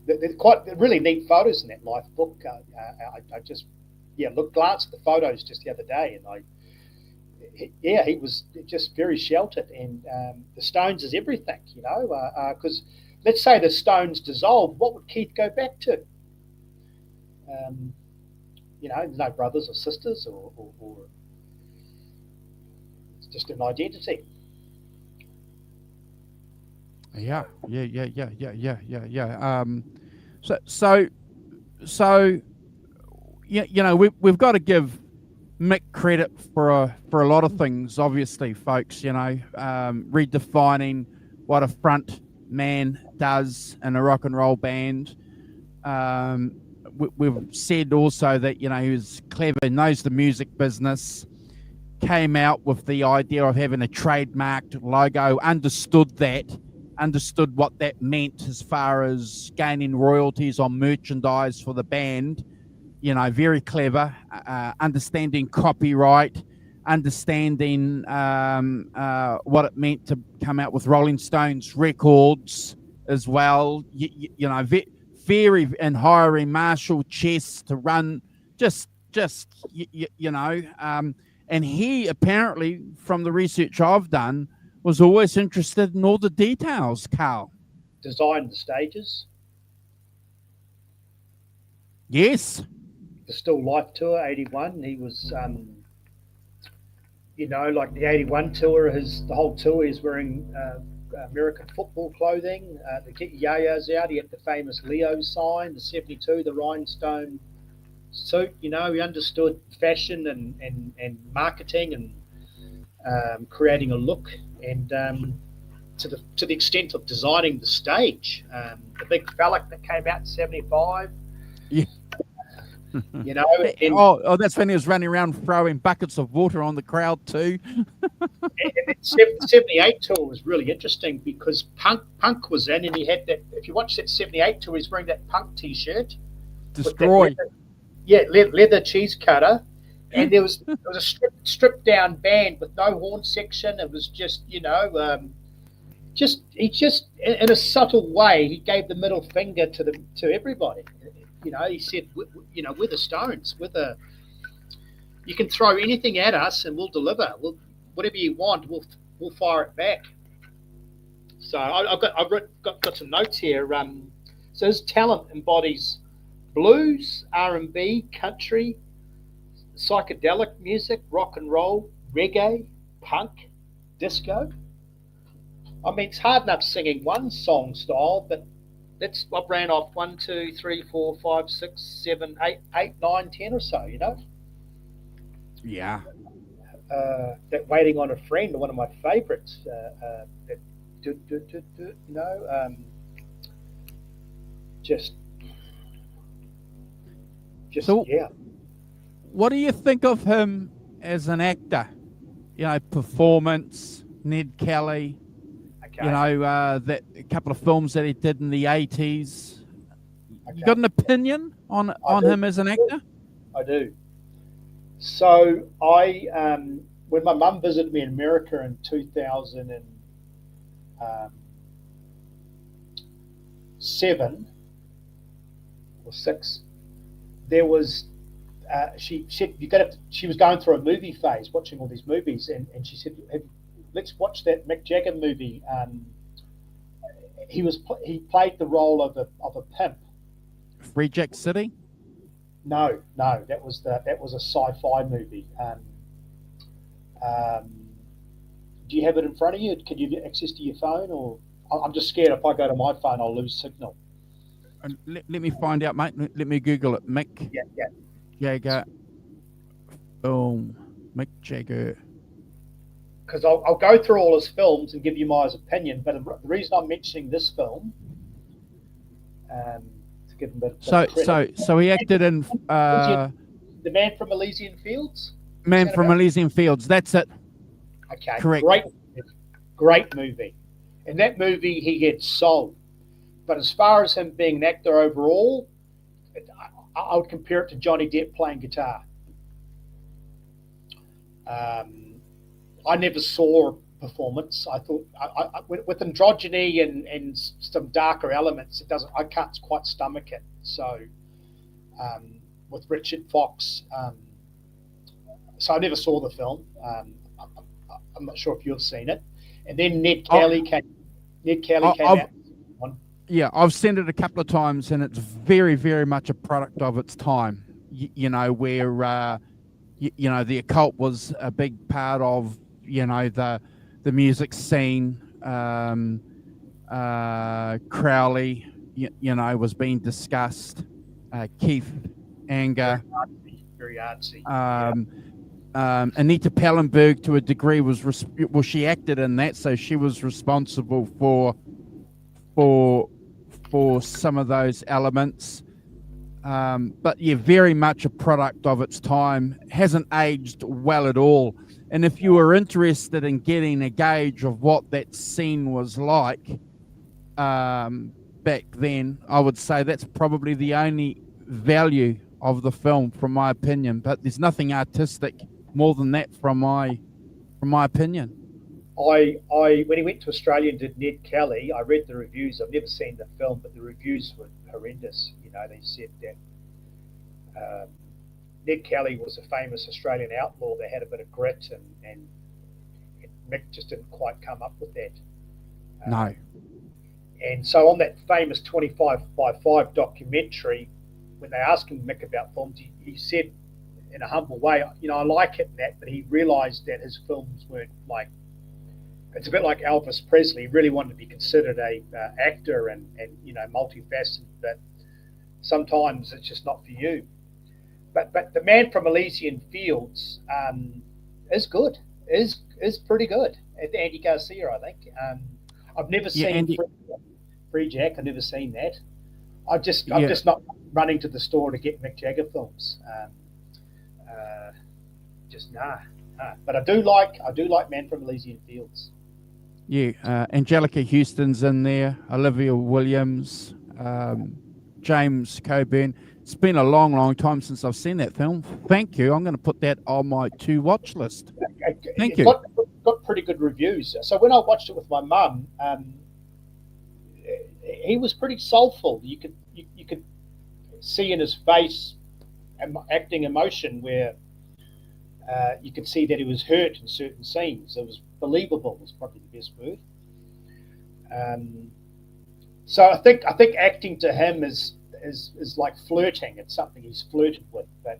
They're quite really neat photos in that life book. I just glanced at the photos just the other day, and he was just very sheltered. And the Stones is everything, because let's say the Stones dissolved, what would Keith go back to? No brothers or sisters, or it's just an identity. Yeah. So we've got to give Mick credit for a lot of things. Obviously, folks, redefining what a front man does in a rock and roll band. We've said also that he was clever, knows the music business, came out with the idea of having a trademarked logo, understood what that meant as far as gaining royalties on merchandise for the band. Very clever, understanding copyright, understanding what it meant to come out with Rolling Stones records as well. Very, and hiring Marshall Chess to run and he apparently, from the research I've done, was always interested in all the details, Carl. Designed the stages. Yes. The Still Life tour, 81. He was, like the 81 tour, the whole tour, he's wearing American football clothing. To get your yo-yos out, he had the famous Leo sign, the 72, the rhinestone suit. He understood fashion and marketing and creating a look, and to the extent of designing the stage. The big phallic that came out in 75. Yeah. And, that's when he was running around throwing buckets of water on the crowd too. The 78 tour was really interesting because punk was in, and he had that. If you watch that 78 tour, he's wearing that Punk t-shirt. Destroy. Leather cheese cutter, and there was a stripped down band with no horn section. It was just in a subtle way, he gave the middle finger to everybody. He said, we're the Stones. You can throw anything at us and we'll deliver. Whatever you want, we'll fire it back. So I've got some notes here. So his talent embodies blues, R&B, country, psychedelic music, rock and roll, reggae, punk, disco. I mean, it's hard enough singing one song style, but I ran off 1, 2, 3, 4, 5, 6, 7, 8, 8, 9, 10 or so. Yeah. That Waiting on a Friend, one of my favourites. That just So, yeah. what do you think of him as an actor? Performance, Ned Kelly. Okay. That a couple of films that he did in the 80s. Okay. You got an opinion on him as an actor? I do. So when my mum visited me in America in 2007 or 6, there was she was going through a movie phase, watching all these movies, and she said, "Let's watch that Mick Jagger movie." He played the role of a pimp. Free Jack City? No, that was a sci-fi movie. Do you have it in front of you? Can you get access to your phone? Or I'm just scared if I go to my phone, I'll lose signal. Let me find out, mate. Let me Google it. Mick Jagger film. Mick Jagger. Because I'll go through all his films and give you my opinion. But the reason I'm mentioning this film, to give him a bit of credit. So he acted in The Man from Elysian Fields. Man from Elysian Fields. That's it. Okay, correct. Great movie. In that movie, he gets soul. But as far as him being an actor overall, I would compare it to Johnny Depp playing guitar. I never saw a performance. I thought with androgyny and some darker elements, I can't quite stomach it. So with Richard Fox, so I never saw the film. I'm not sure if you've seen it. And then Ned Kelly came out. Yeah, I've seen it a couple of times, and it's very, very much a product of its time. Where the occult was a big part of the music scene. Crowley, was being discussed. Keith Anger, very artsy. Anita Pallenberg, to a degree, she acted in that, so she was responsible for some of those elements. But yeah, very much a product of its time. Hasn't aged well at all. And if you were interested in getting a gauge of what that scene was like back then, I would say that's probably the only value of the film, from my opinion. But there's nothing artistic more than that, from my opinion. When he went to Australia and did Ned Kelly, I read the reviews. I've never seen the film, but the reviews were horrendous. They said that Ned Kelly was a famous Australian outlaw that had a bit of grit, and Mick just didn't quite come up with that. No. And so on that famous 25x5 documentary, when they asked him, Mick, about films, he said in a humble way, I like it and that, but he realised that his films weren't like, it's a bit like Elvis Presley. He really wanted to be considered a actor and multifaceted, but sometimes it's just not for you. But The Man from Elysian Fields is good. Is pretty good. Andy Garcia, I think. I've never seen Free Jack. I've never seen that. I'm just not running to the store to get Mick Jagger films. But I do like Man from Elysian Fields. Yeah, Angelica Houston's in there, Olivia Williams, James Coburn. It's been a long, long time since I've seen that film. Thank you. I'm going to put that on my to-watch list. Thank you. Got pretty good reviews. So when I watched it with my mum, he was pretty soulful. You could see in his face acting emotion where you could see that he was hurt in certain scenes. It was believable. Was probably the best word. So I think acting to him is like flirting. It's something he's flirted with. But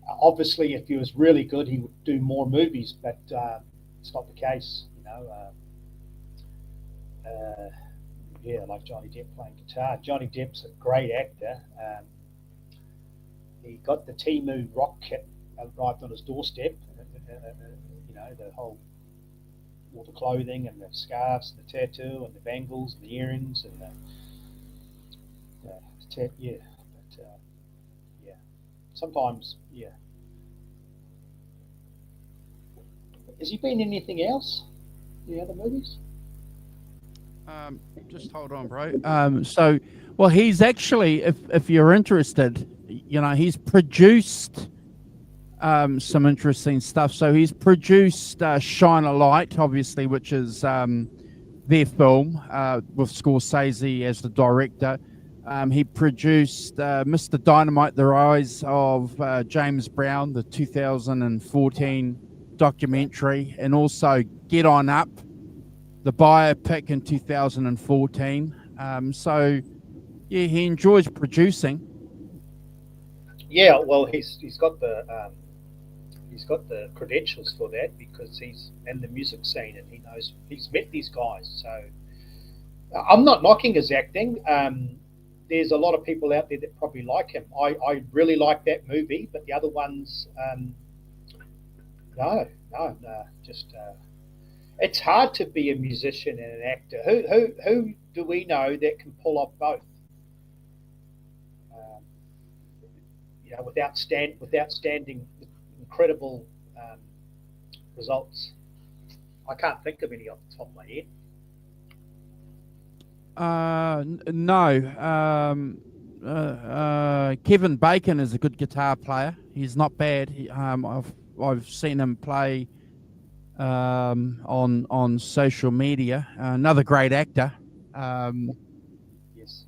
Obviously, if he was really good, he would do more movies, but it's not the case. Yeah, like Johnny Depp playing guitar. Johnny Depp's a great actor. He got the Temu rock kit arrived on his doorstep. The whole, all the clothing and the scarves and the tattoo and the bangles and the earrings and yeah. But yeah, sometimes yeah. Has he been in anything else? Any other movies? Just hold on, bro. Well, he's actually, if you're interested, he's produced some interesting stuff. So he's produced Shine a Light, obviously, which is their film with Scorsese as the director. He produced Mr. Dynamite, The Rise of James Brown, the 2014 documentary, and also Get On Up, the biopic in 2014. So yeah, he enjoys producing. Yeah, well, he's got the credentials for that because he's in the music scene and he's met these guys. So I'm not knocking his acting. There's a lot of people out there that probably like him. I really like that movie, but the other ones, no. Just it's hard to be a musician and an actor. Who do we know that can pull off both? Without standing incredible results. I can't think of any off the top of my head. No. Kevin Bacon is a good guitar player. He's not bad. I've seen him play on social media. Another great actor. Yes.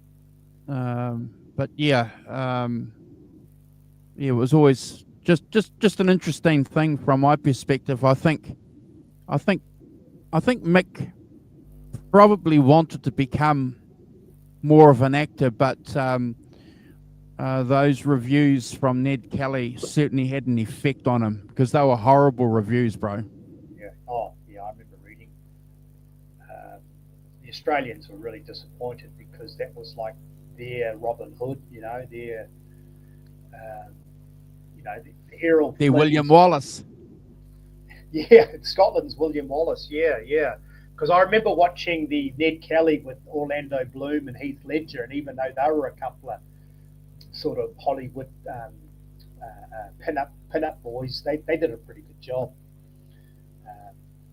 But yeah, it was always just an interesting thing from my perspective. I think Mick probably wanted to become more of an actor, but those reviews from Ned Kelly certainly had an effect on him because they were horrible reviews, bro. Yeah. Oh, yeah. I remember reading. The Australians were really disappointed because that was like their Robin Hood. Their the Errol. They're William Wallace. Yeah, Scotland's William Wallace. Yeah. Because I remember watching the Ned Kelly with Orlando Bloom and Heath Ledger, and even though they were a couple of sort of Hollywood pin-up boys, they did a pretty good job.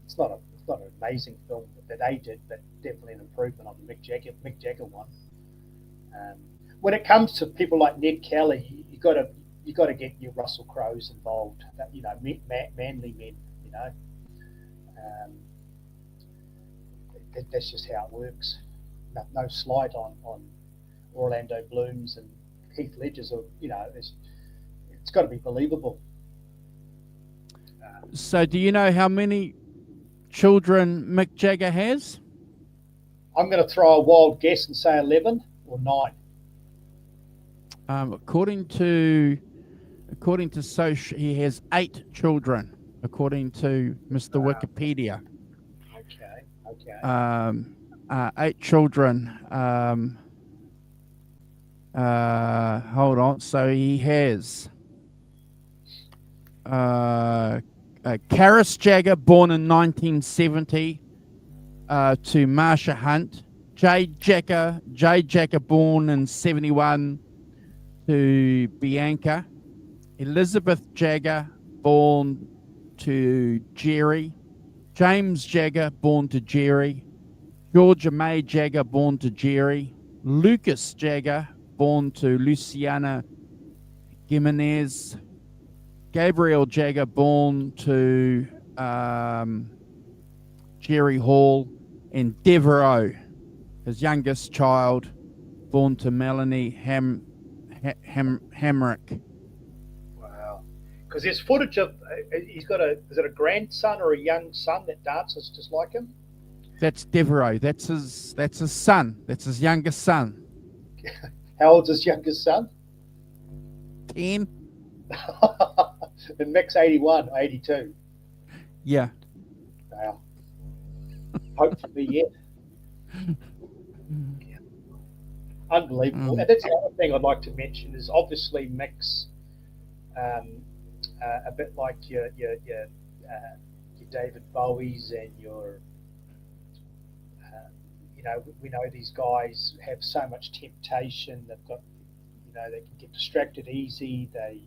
It's not an amazing film that they did, but definitely an improvement on the Mick Jagger one. When it comes to people like Ned Kelly, you got to get your Russell Crowes involved. Manly men. That's just how it works. No slight on Orlando Bloom's and Heath Ledger's. It's got to be believable. So, do you know how many children Mick Jagger has? I'm going to throw a wild guess and say 11 or 9. According to social, he has 8 children. According to Mr. Wikipedia. Okay. 8 children. Hold on. So he has Karis Jagger, born in 1970, to Marsha Hunt. Jay Jagger, born in 71, to Bianca. Elizabeth Jagger, born to Jerry. James Jagger, born to Jerry. Georgia May Jagger, born to Jerry. Lucas Jagger, born to Luciana Jimenez. Gabriel Jagger, born to Jerry Hall. And Devereaux, his youngest child, born to Melanie Hamrick. Wow. Because there's footage of, is it a grandson or a young son that dances just like him? That's Devereaux. That's his son. That's his youngest son. How old's his youngest son? 10. And Mick's 81, 82. Yeah. Wow. Hopefully, yeah. Unbelievable. Um, And that's the other thing I'd like to mention is obviously Mick's a bit like your David Bowies and your we know these guys have so much temptation. They've got, they can get distracted easy. They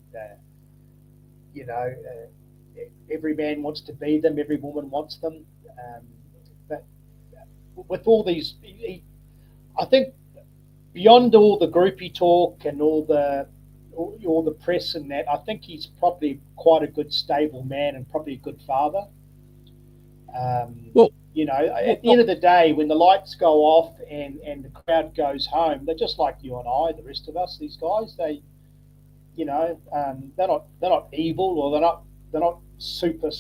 every man wants to be them. Every woman wants them. But with all these, I think beyond all the groupie talk and all the press and that, I think he's probably quite a good, stable man and probably a good father. well, At the end of the day, when the lights go off and the crowd goes home, they're just like you and I, the rest of us. These guys, they're not evil, or they're not super.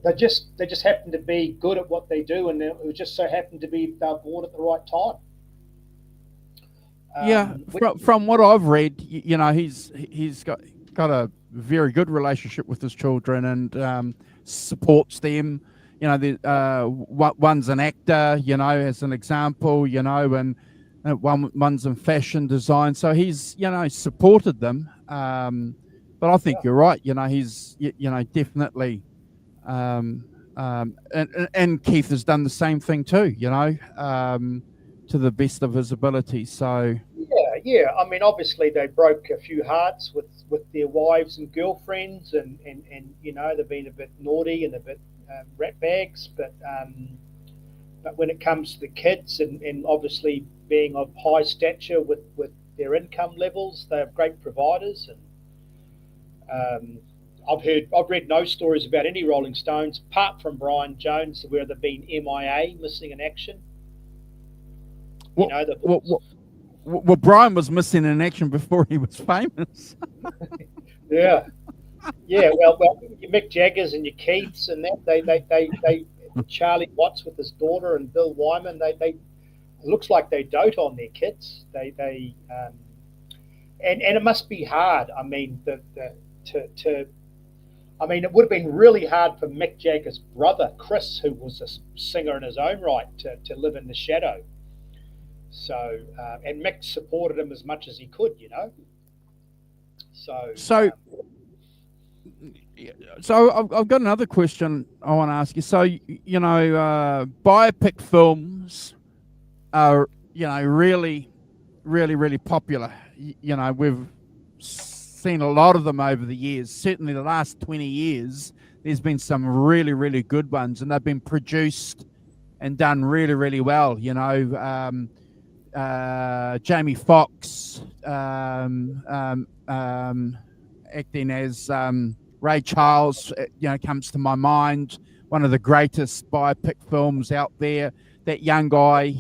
They just happen to be good at what they do, and it just so happened to be they're born at the right time. yeah. From what I've read, he's got a very good relationship with his children and supports them. One's an actor, as an example, and one's in fashion design. So he's, supported them. But I think you're right. He's, definitely. And Keith has done the same thing too, to the best of his ability. So yeah. I mean, obviously they broke a few hearts with their wives and girlfriends, and they've been a bit naughty and a bit ratbags, but when it comes to the kids and obviously being of high stature with their income levels, they're great providers. And I've read no stories about any Rolling Stones apart from Brian Jones where they've been MIA, missing in action. Well, Brian was missing in action before he was famous. Yeah. Well, your Mick Jaggers and your Keiths and that they Charlie Watts with his daughter and Bill Wyman, they it looks like they dote on their kids. And it must be hard. I mean, it would have been really hard for Mick Jagger's brother Chris, who was a singer in his own right, to live in the shadow. So and Mick supported him as much as he could, So I've got another question I want to ask you. So biopic films are really, really, really popular. We've seen a lot of them over the years. Certainly the last 20 years, there's been some really, really good ones, and they've been produced and done really, really well. Jamie Foxx acting as Ray Charles, comes to my mind. One of the greatest biopic films out there. That young guy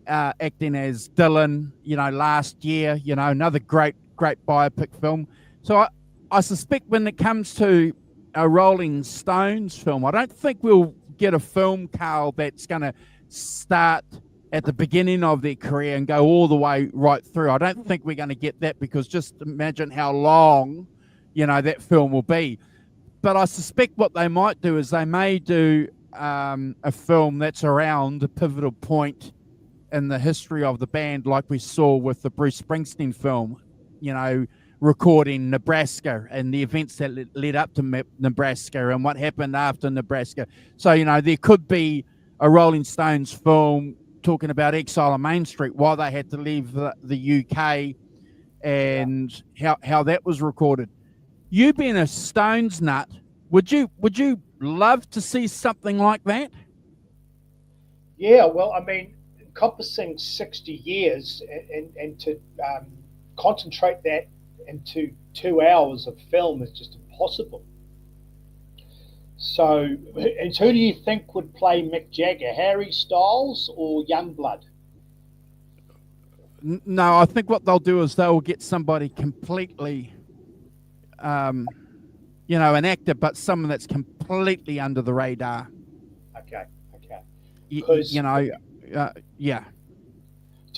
acting as Dylan, last year. Another great biopic film. So I suspect when it comes to a Rolling Stones film, I don't think we'll get a film, Carl, that's going to start at the beginning of their career and go all the way right through. I don't think we're going to get that, because just imagine how long, that film will be. But I suspect what they might do is they may do a film that's around a pivotal point in the history of the band, like we saw with the Bruce Springsteen film, recording Nebraska and the events that led up to Nebraska and what happened after Nebraska. So, there could be a Rolling Stones film talking about Exile on Main Street, why they had to leave the UK and how that was recorded. You being a Stones nut, would you love to see something like that? Yeah, well, I mean, encompassing 60 years and to concentrate that into 2 hours of film is just impossible. So, and who do you think would play Mick Jagger, Harry Styles or Youngblood? No, I think what they'll do is they'll get somebody completely, an actor, but someone that's completely under the radar. Okay. Yeah.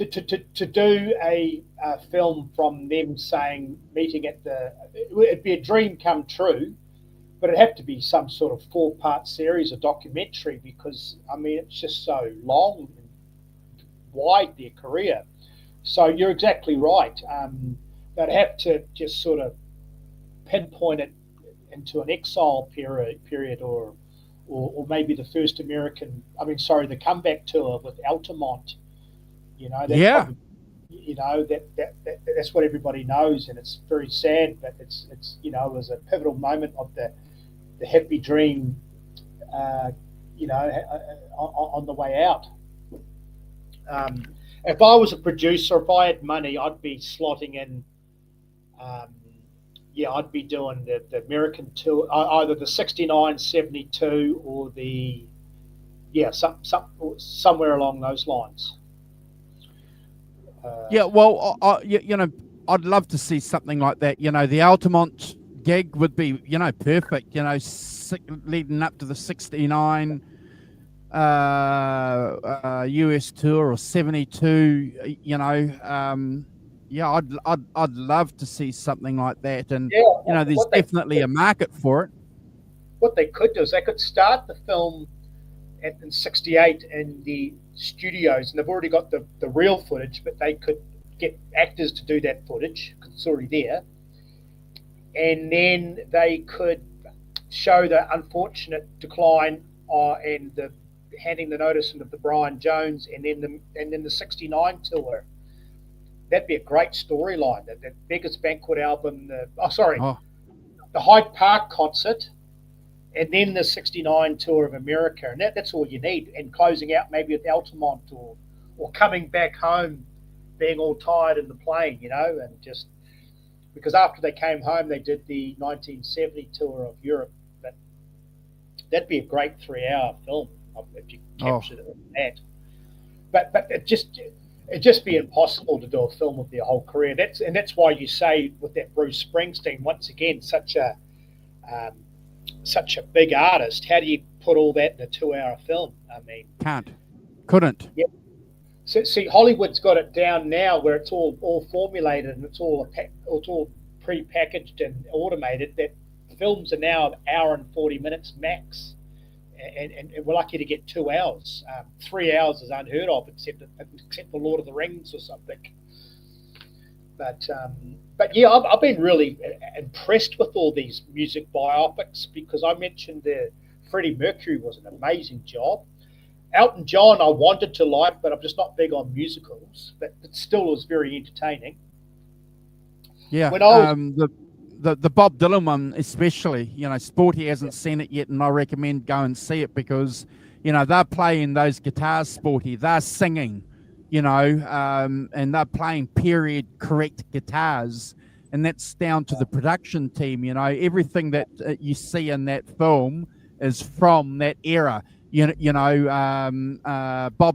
to do a film from them saying meeting at it'd be a dream come true, but it'd have to be some sort of 4-part series or documentary because I mean it's just so long and wide their career. So you're exactly right. They'd have to just sort of pinpoint it into an exile period or maybe the first the comeback tour with Altamont. Probably, that's what everybody knows, and it's very sad, but it's it was a pivotal moment of the happy dream, on the way out. If I was a producer, if I had money, I'd be slotting in. I'd be doing the American tour, either the 69, 72, or somewhere along those lines. I'd love to see something like that. The Altamont gig would be, perfect. Leading up to the 69 US tour or 72. I'd love to see something like that, and there's definitely a market for it. What they could do is they could start the film in 68 in the studios, and they've already got the real footage, but they could get actors to do that footage because it's already there, and then they could show the unfortunate decline and the handing the notice of the Brian Jones, and then the 69 tour. That'd be a great storyline. The Beggars Banquet album, the Hyde Park concert, and then the 69 tour of America. And that's all you need. And closing out maybe with Altamont or coming back home, being all tired in the plane, and just because after they came home, they did the 1970 tour of Europe. But that'd be a great 3-hour film if you captured it with that. But it'd just be impossible to do a film of their whole career. That's why you say with that Bruce Springsteen, once again, such a big artist. How do you put all that in a 2-hour film? I mean, couldn't. Yeah. So see, Hollywood's got it down now where it's all formulated and it's all pre-packaged and automated. That films are now an hour and 40 minutes max. And we're lucky to get 2 hours. 3 hours is unheard of, except for Lord of the Rings or something. But I've been really impressed with all these music biopics because I mentioned Freddie Mercury was an amazing job. Elton John I wanted to like, but I'm just not big on musicals. But it still was very entertaining. Yeah. When I was, the Bob Dylan one especially, Sporty hasn't seen it yet, and I recommend go and see it because, they're playing those guitars, Sporty. They're singing, and they're playing period correct guitars, and that's down to the production team. Everything that you see in that film is from that era. Bob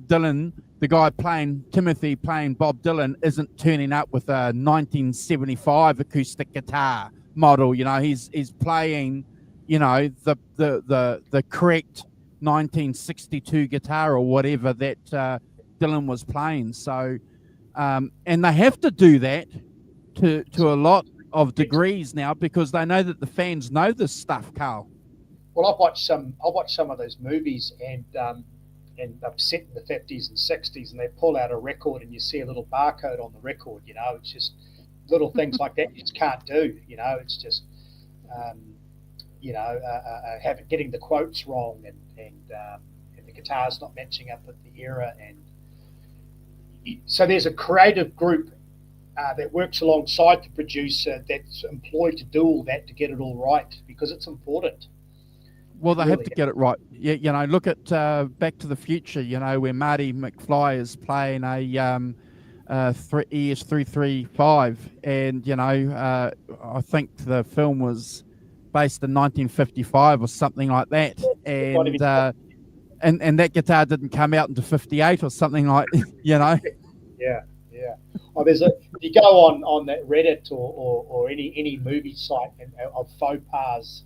Dylan, the guy playing Timothy playing Bob Dylan, isn't turning up with a 1975 acoustic guitar model. He's playing, the correct 1962 guitar or whatever that Dylan was playing. So, and they have to do that to a lot of degrees now because they know that the fans know this stuff, Carl. Well, I've watched some of those movies and they're set in the 50s and 60s, and they pull out a record and you see a little barcode on the record. It's just little things like that you just can't do. It's just getting the quotes wrong and the guitars not matching up with the era, and so there's a creative group that works alongside the producer that's employed to do all that to get it all right because it's important. Well, they have to get it right. Yeah, look at Back to the Future. Where Marty McFly is playing a ES-335, and I think the film was based in 1955 or something like that, and that guitar didn't come out until 58 or something like. Yeah. Oh, if you go on that Reddit or any movie site of faux pas,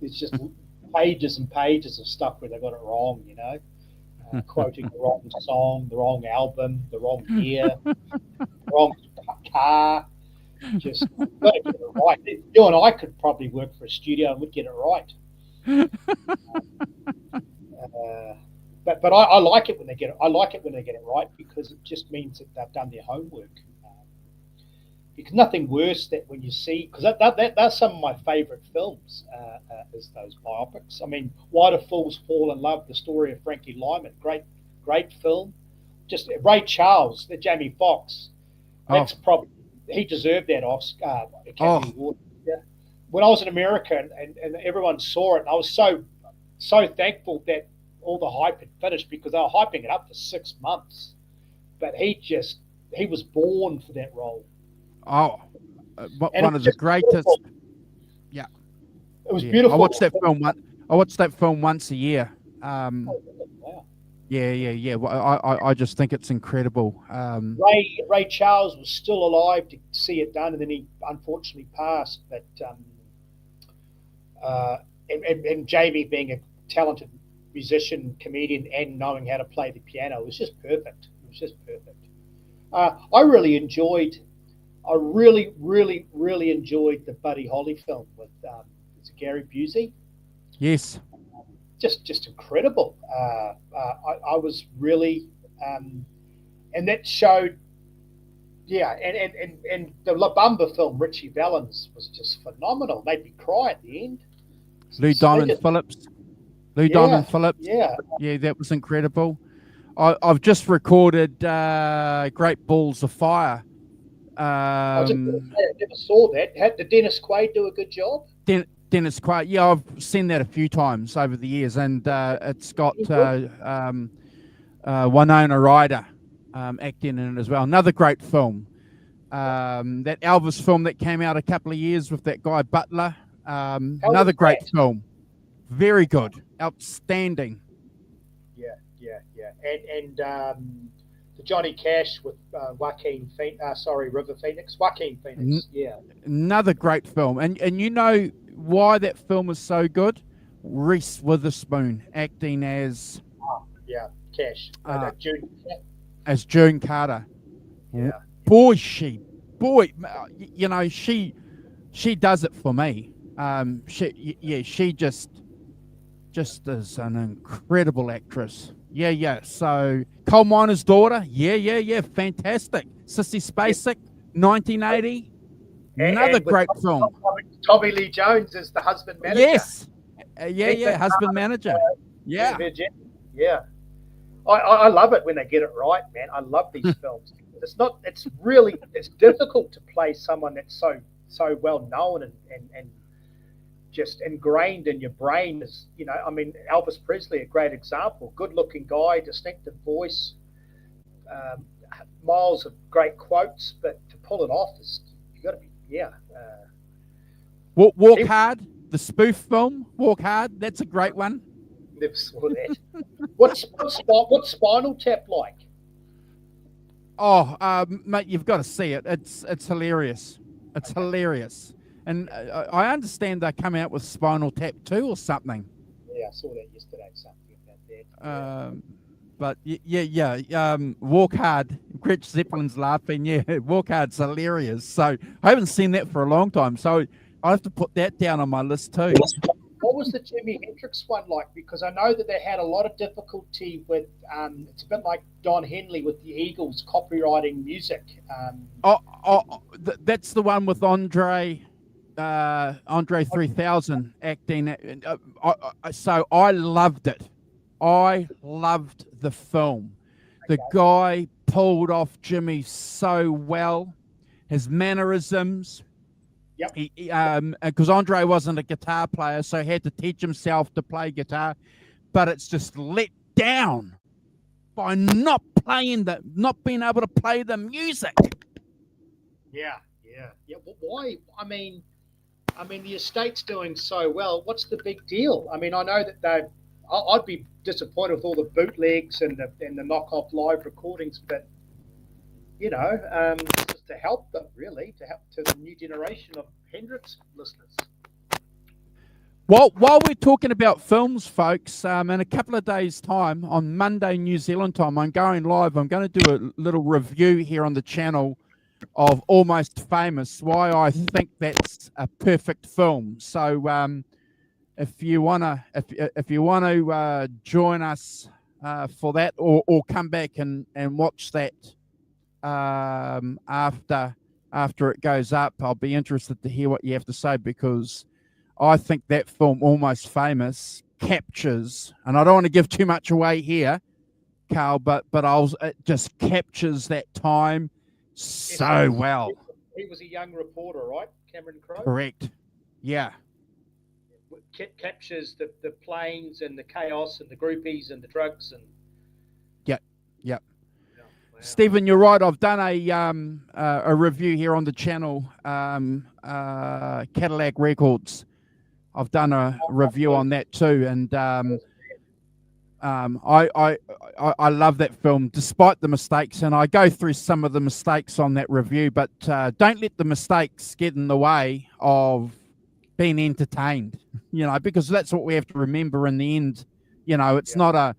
it's just pages and pages of stuff where they got it wrong. quoting the wrong song, the wrong album, the wrong year, wrong car. Just got to get it right. You and I could probably work for a studio and we'd get it right. But I like it when they get it. I like it when they get it right because it just means that they've done their homework. Because nothing worse that when you see, because that's some of my favourite films is those biopics. I mean, Why Do Fools Fall in Love? The story of Frankie Lyman, great film. Just Ray Charles, the Jamie Foxx. That's probably he deserved that Oscar Academy Award. Yeah. When I was in America and everyone saw it, and I was so thankful that all the hype had finished because they were hyping it up for 6 months. But he was born for that role. Oh, one of the greatest. Beautiful. Yeah, it was beautiful. I watched that film I watched that film once a year. Wow. Yeah. Well, I just think it's incredible. Ray Charles was still alive to see it done, and then he unfortunately passed. But and Jamie, being a talented musician, comedian, and knowing how to play the piano, it was just perfect. I really enjoyed the Buddy Holly film with Gary Busey. Yes. Just incredible. I was really, and that showed, and the La Bamba film, Richie Valens, was just phenomenal. Made me cry at the end. Lou Diamond Phillips. Yeah, that was incredible. I've just recorded Great Balls of Fire. I never saw that. Did Dennis Quaid do a good job? Dennis Quaid, yeah, I've seen that a few times over the years, and it's got Winona Ryder acting in it as well. Another great film. That Elvis film that came out a couple of years with that guy Butler. Another great film. Very good. Outstanding. Yeah. And the Johnny Cash with River Phoenix. Joaquin Phoenix. Yeah. Another great film. And you know why that film is so good? Reese Witherspoon acting as Cash. June. As June Carter. Yeah. Boy, you know, she does it for me. She just is an incredible actress. Yeah. So Coal Miner's Daughter. Yeah. Fantastic. Sissy Spacek, 1980. Another great film. Tommy Lee Jones is the husband manager. Yes. Husband manager. Yeah. I love it when they get it right, man. I love these films. It's difficult to play someone that's so well known and just ingrained in your brain. Is, you know, I mean, Elvis Presley, a great example. Good looking guy, distinctive voice, miles of great quotes, but to pull it off is, you got to be, Walk Hard, the spoof film, Walk Hard, that's a great one. Never saw that. What's Spinal Tap like? Oh, mate, you've got to see it. It's hilarious. It's hilarious. And I understand they come out with Spinal Tap 2 or something. Yeah, I saw that yesterday, something about that. But Walk Hard, Gretch Zeppelin's laughing. Yeah, Walk Hard's hilarious. So I haven't seen that for a long time. So I'll have to put that down on my list too. What was the Jimi Hendrix one like? Because I know that they had a lot of difficulty with, it's a bit like Don Henley with the Eagles copywriting music. That's the one with Andre 3000 acting. So I loved it. I loved the film. The guy pulled off Jimmy so well. His mannerisms. Yep. Because Andre wasn't a guitar player, so he had to teach himself to play guitar. But it's just let down by not being able to play the music. Yeah. But why? I mean, the estate's doing so well. What's the big deal? I mean, I know that I'd be disappointed with all the bootlegs and the knockoff live recordings, but you know, just to help them, really, to help to the new generation of Hendrix listeners. While we're talking about films, folks, in a couple of days' time, on Monday, New Zealand time, I'm going live. I'm going to do a little review here on the channel of Almost Famous, why I think that's a perfect film. So if you wanna join us for that, or come back and watch that after it goes up, I'll be interested to hear what you have to say, because I think that film, Almost Famous, captures, and I don't want to give too much away here, Carl, but it just captures that time so well. He was a young reporter, right? Cameron Crowe? Correct. Yeah. Captures the planes and the chaos and the groupies and the drugs and. Yep. Yeah, wow. Stephen, you're right. I've done a review here on the channel, Cadillac Records. I've done a review on that too, and I love that film despite the mistakes, and I go through some of the mistakes on that review, but don't let the mistakes get in the way of being entertained, because that's what we have to remember in the end. It's not a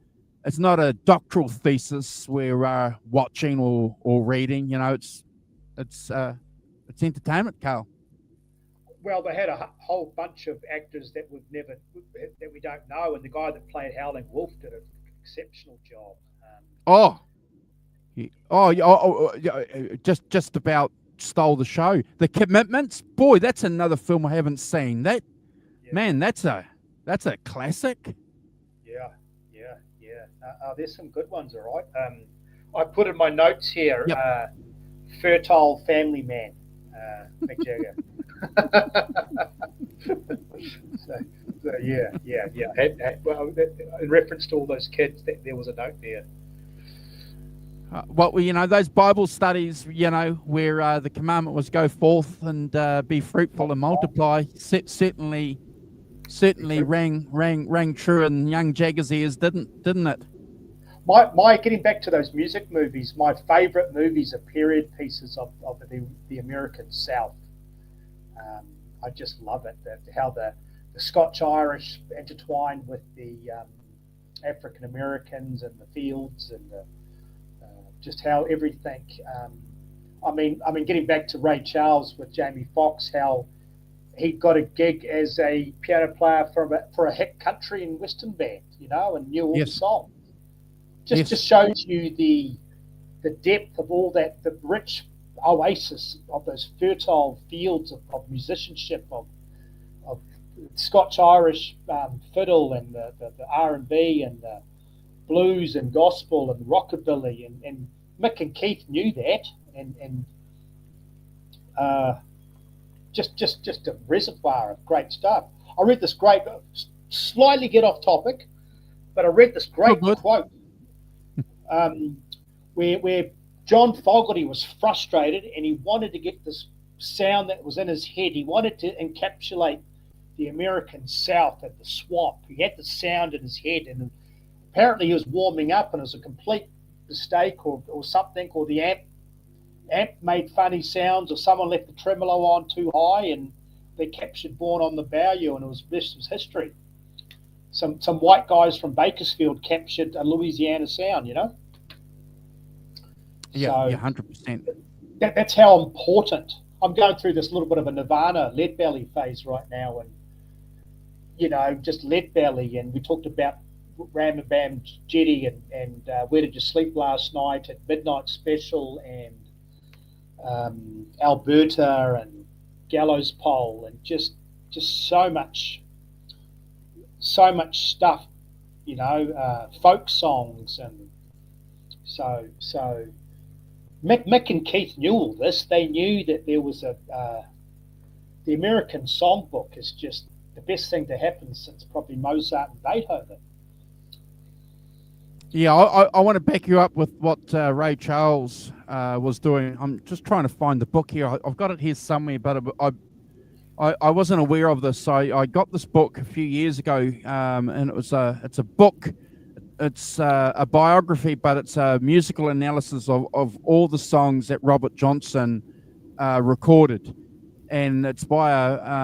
doctoral thesis we're watching or reading. It's entertainment, Carl. Well, they had a whole bunch of actors that we don't know, and the guy that played Howling Wolf did an exceptional job. Just about stole the show. The Commitments, boy, that's another film I haven't seen. Man, that's a classic. Yeah. There's some good ones, all right. I put in my notes here, Yep. Fertile Family Man, Mick Jagger. yeah. Well, in reference to all those kids, there was a note there. Those Bible studies, where the commandment was go forth and be fruitful and multiply, certainly rang true in young Jagger's ears, didn't it? My getting back to those music movies, my favourite movies are period pieces of the American South. I just love it, how the Scotch-Irish intertwined with the African Americans and the fields, and just how everything. I mean, getting back to Ray Charles with Jamie Foxx, how he got a gig as a piano player for a hit country and western band, and knew all the songs. Just shows you the depth of all that, the rich oasis of those fertile fields of musicianship, of Scotch-Irish fiddle and the R&B and the blues and gospel and rockabilly, and Mick and Keith knew that, and just a reservoir of great stuff. I read this great, slightly get off topic, but I read this great quote where John Fogerty was frustrated and he wanted to get this sound that was in his head. He wanted to encapsulate the American South at the swamp. He had the sound in his head, and apparently he was warming up and it was a complete mistake or something, or the amp made funny sounds, or someone left the tremolo on too high and they captured Born on the Bayou, and this was history. Some white guys from Bakersfield captured a Louisiana sound, Yeah, so, 100%. That's how important. I'm going through this little bit of a Nirvana Lead Belly phase right now, and just Lead Belly, and we talked about Ram and Bam Jetty and Where Did You Sleep Last Night, at Midnight Special, and Alberta and Gallows Pole, and just so much stuff, folk songs, and so Mick and Keith knew all this. They knew that there was the American songbook is just the best thing to happen since probably Mozart and Beethoven. Yeah, I want to back you up with what Ray Charles was doing. I'm just trying to find the book here. I've got it here somewhere, but I wasn't aware of this. So I got this book a few years ago, and it's a book. It's a biography, but it's a musical analysis of all the songs that Robert Johnson recorded. and it's by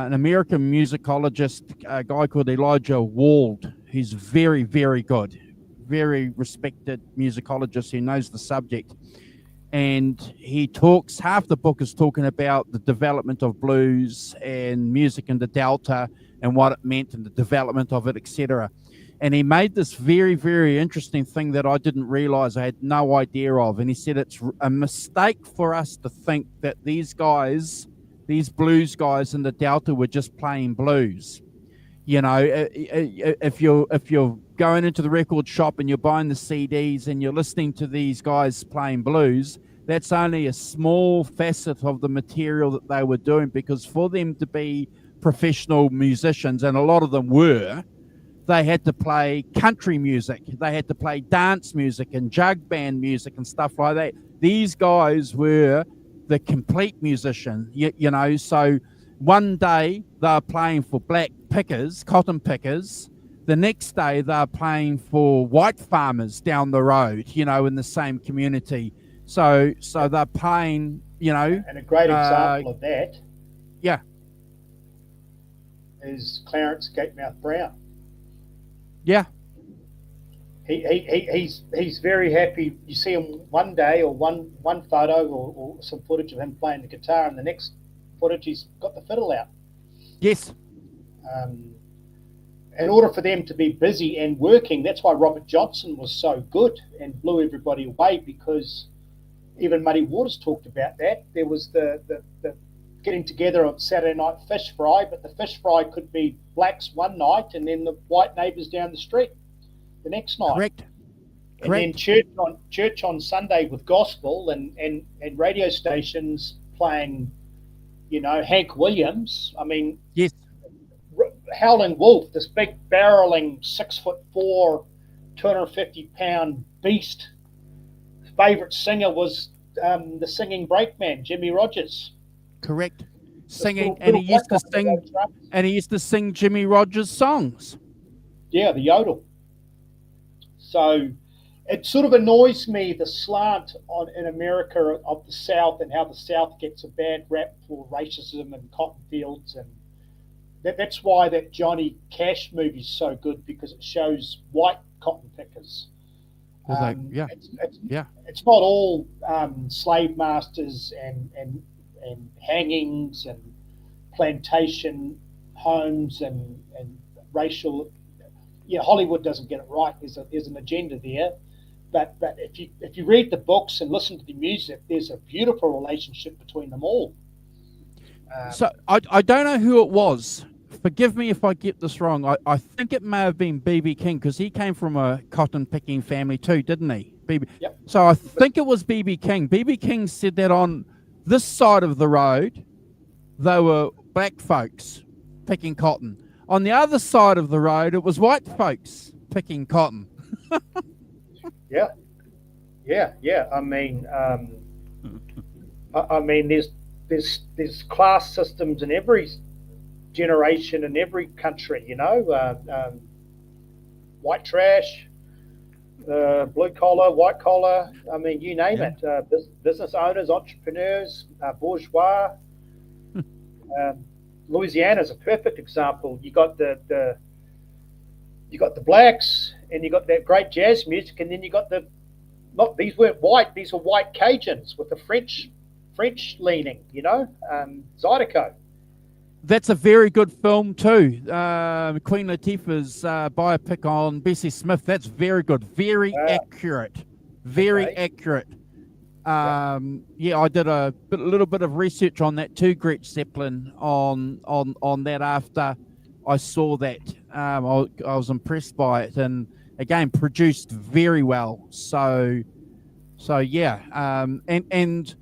an American musicologist, a guy called Elijah Wald. He's very, very good, very respected musicologist who knows the subject. And he talks, half the book is talking about the development of blues and music in the Delta and what it meant and the development of it, etc. And he made this very, very interesting thing that I didn't realize, I had no idea of. And he said it's a mistake for us to think that these guys, these blues guys in the Delta, were just playing blues. You know, if you're going into the record shop and you're buying the CDs and you're listening to these guys playing blues, that's only a small facet of the material that they were doing, because for them to be professional musicians, and a lot of them were, they had to play country music, they had to play dance music and jug band music and stuff like that. These guys were the complete musician, you know. So one day they're playing for black pickers, cotton pickers. The next day they're playing for white farmers down the road, you know, in the same community. So they're playing, you know. And a great example of that, yeah, is Clarence Gatemouth Brown. Yeah. He's very happy. You see him one day, or one photo, or some footage of him playing the guitar, and the next footage he's got the fiddle out. Yes. In order for them to be busy and working, that's why Robert Johnson was so good and blew everybody away, because even Muddy Waters talked about that. There was the getting together on Saturday night fish fry, but the fish fry could be blacks one night and then the white neighbours down the street the next night. Correct. And then church on Sunday with gospel and radio stations playing, you know, Hank Williams. I mean, yes. Howling Wolf, this big barreling 6'4", 250-pound beast. His favourite singer was the singing brakeman, Jimmy Rogers. Correct. Singing, and he used to sing Jimmy Rogers songs. Yeah, the yodel. So it sort of annoys me, the slant in America of the South, and how the South gets a bad rap for racism and cotton fields, and that's why that Johnny Cash movie is so good, because it shows white cotton pickers. Well, it's not all slave masters and hangings and plantation homes and racial. Yeah, Hollywood doesn't get it right. There's an agenda there, but if you read the books and listen to the music, there's a beautiful relationship between them all. So I don't know who it was. Forgive me if I get this wrong. I think it may have been B.B. King, because he came from a cotton picking family too, didn't he? Yep. So I think it was B.B. King. B.B. King said that on this side of the road, they were black folks picking cotton. On the other side of the road, it was white folks picking cotton. Yeah. I mean, there's class systems in every generation in every country. You know, white trash, blue collar, white collar. I mean, you name it. Business owners, entrepreneurs, bourgeois. Louisiana is a perfect example. You got the blacks, and you got that great jazz music, and then you got these weren't white; these were white Cajuns with the French leaning. You know, Zydeco. That's a very good film too. Queen Latifah's biopic on Bessie Smith. That's very good. Very accurate. Very accurate. I did a little bit of research on that too, Gretch Zeppelin, on that after I saw that. I was impressed by it, and again, produced very well. So yeah. And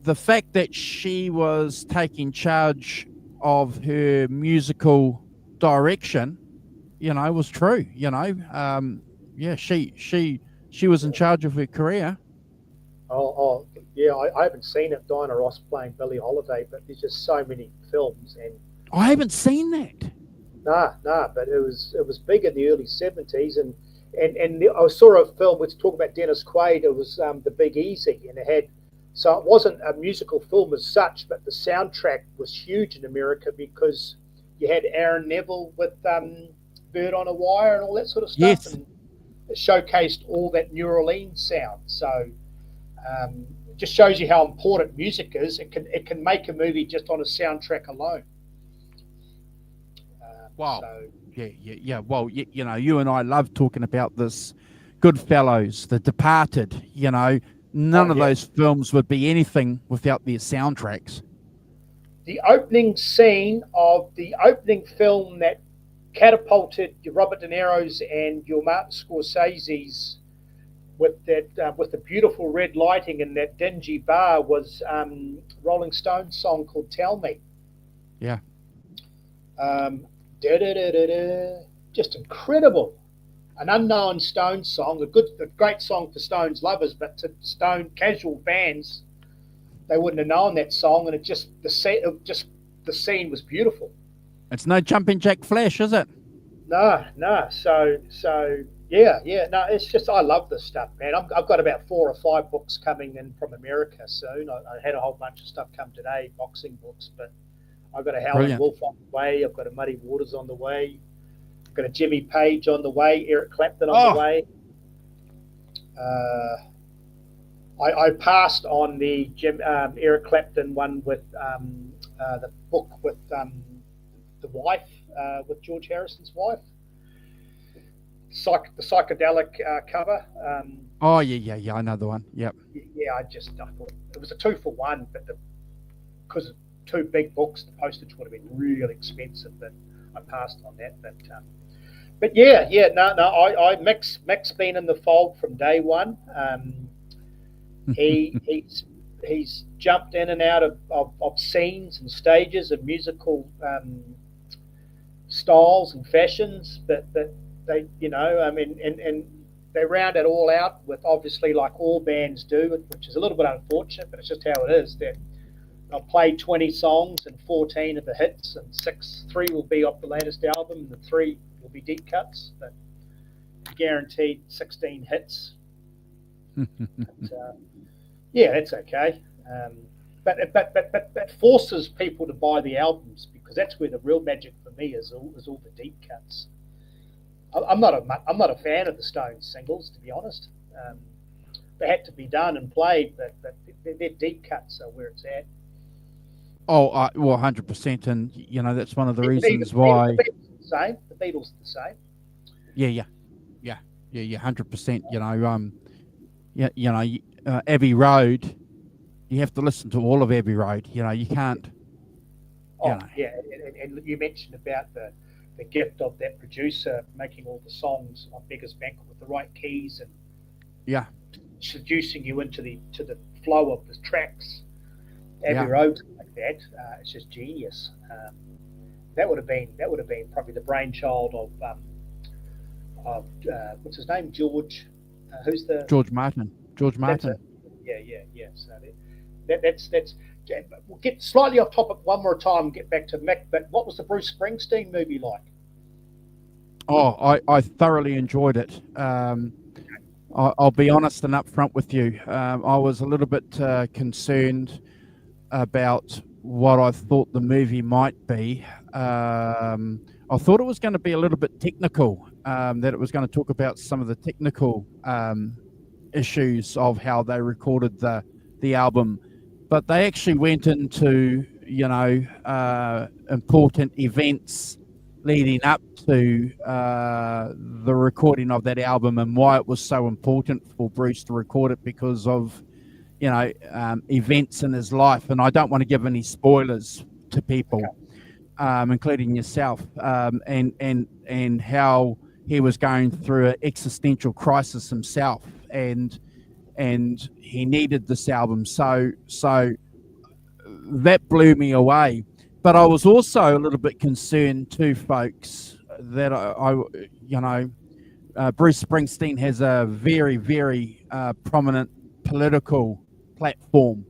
the fact that she was taking charge of her musical direction, you know, was true. You know, she was in charge of her career. Oh, yeah. I haven't seen it, Diana Ross playing Billie Holiday, but there's just so many films, and I haven't seen that. Nah, but it was big in the early 70s, and I saw a film which talked about Dennis Quaid. It was The Big Easy, and it had So it wasn't a musical film as such, but the soundtrack was huge in America because you had Aaron Neville with Bird on a Wire and all that sort of stuff, Yes. and it showcased all that New Orleans sound. So it just shows you how important music is. It can make a movie just on a soundtrack alone. Wow. So Yeah. Well, you and I love talking about this. Goodfellas, The Departed. None of yeah, those films would be anything without their soundtracks. the opening scene of the opening film that catapulted your Robert De Niro's and your Martin Scorsese's with the beautiful red lighting in that dingy bar was Rolling Stones song called "Tell Me." Yeah. Just incredible. An unknown Stones song, a great song for Stones lovers, but to Stone casual fans, they wouldn't have known that song, and the scene was beautiful. It's no Jumping Jack Flash, is it? No. So yeah. No, it's just I love this stuff, man. I've got about 4 or 5 books coming in from America soon. I had a whole bunch of stuff come today, boxing books, but I've got a Howling Brilliant. Wolf on the way. I've got a Muddy Waters on the way. I've got a Jimmy Page on the way. Eric Clapton on the way. I passed on the Eric Clapton one with the book with the wife, with George Harrison's wife. The psychedelic cover. Oh, yeah. I know the one. Yep. Yeah, I thought it was a 2-for-1, but because of 2 big books, the postage would have been really expensive. But I passed on that. But yeah. No. Mick's been in the fold from day one. He's jumped in and out of scenes and stages and musical styles and fashions, but they, and they round it all out with, obviously, like all bands do, which is a little bit unfortunate, but it's just how it is. That they'll play 20 songs and 14 of the hits, and 3 will be off the latest album, and the 3 will be deep cuts, but guaranteed 16 hits. Yeah, it's okay. But it forces people to buy the albums, because that's where the real magic for me is all the deep cuts. I'm not a fan of the Stones singles, to be honest. They had to be done and played, but their deep cuts are where it's at. Oh, well, 100%, and that's one of the reasons why. The Beatles the same. Yeah, 100%. Abbey Road. You have to listen to all of Abbey Road. You can't. Yeah, and you mentioned about the gift of that producer making all the songs on Beggars Banquet with the right keys and seducing you into the flow of the tracks. Abbey Road like that, it's just genius. That would have been probably the brainchild of what's his name, George. Who's the George Martin? George Martin. Yeah. So that's. We'll get slightly off topic one more time and get back to Mick. But what was the Bruce Springsteen movie like? Oh, I thoroughly enjoyed it. I'll be honest and upfront with you. I was a little bit concerned about what I thought the movie might be. I thought it was going to be a little bit technical, that it was going to talk about some of the technical issues of how they recorded the album. But they actually went into, important events leading up to the recording of that album, and why it was so important for Bruce to record it because of, events in his life. And I don't want to give any spoilers to people, including yourself, and how he was going through an existential crisis himself, and he needed this album. So that blew me away. But I was also a little bit concerned too, folks, that Bruce Springsteen has a very, very prominent political platform,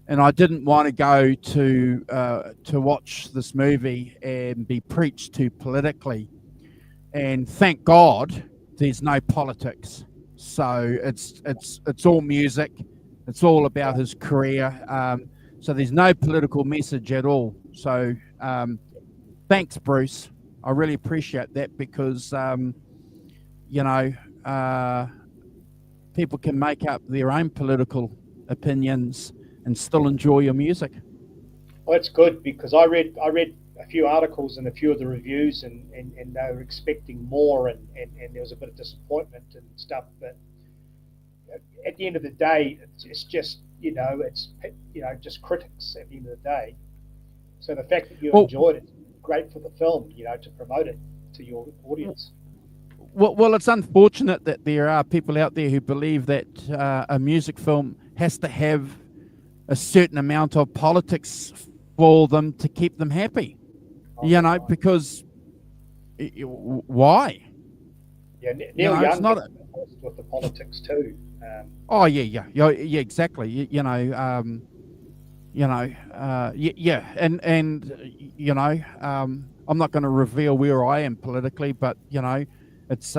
and I didn't want to go to watch this movie and be preached to politically. And thank God there's no politics. So it's all music. It's all about his career. So there's no political message at all. So thanks, Bruce. I really appreciate that because, you know, people can make up their own political opinions and still enjoy your music. Well, it's good because I read a few articles and a few of the reviews, and they were expecting more, and there was a bit of disappointment and stuff. But at the end of the day, it's just just critics at the end of the day. So the fact that you enjoyed it, great for the film, to promote it to your audience. Well, it's unfortunate that there are people out there who believe that a music film has to have a certain amount of politics for them to keep them happy. Because why? Yeah, Neil Young not with the politics too. Exactly. I'm not going to reveal where I am politically, but it's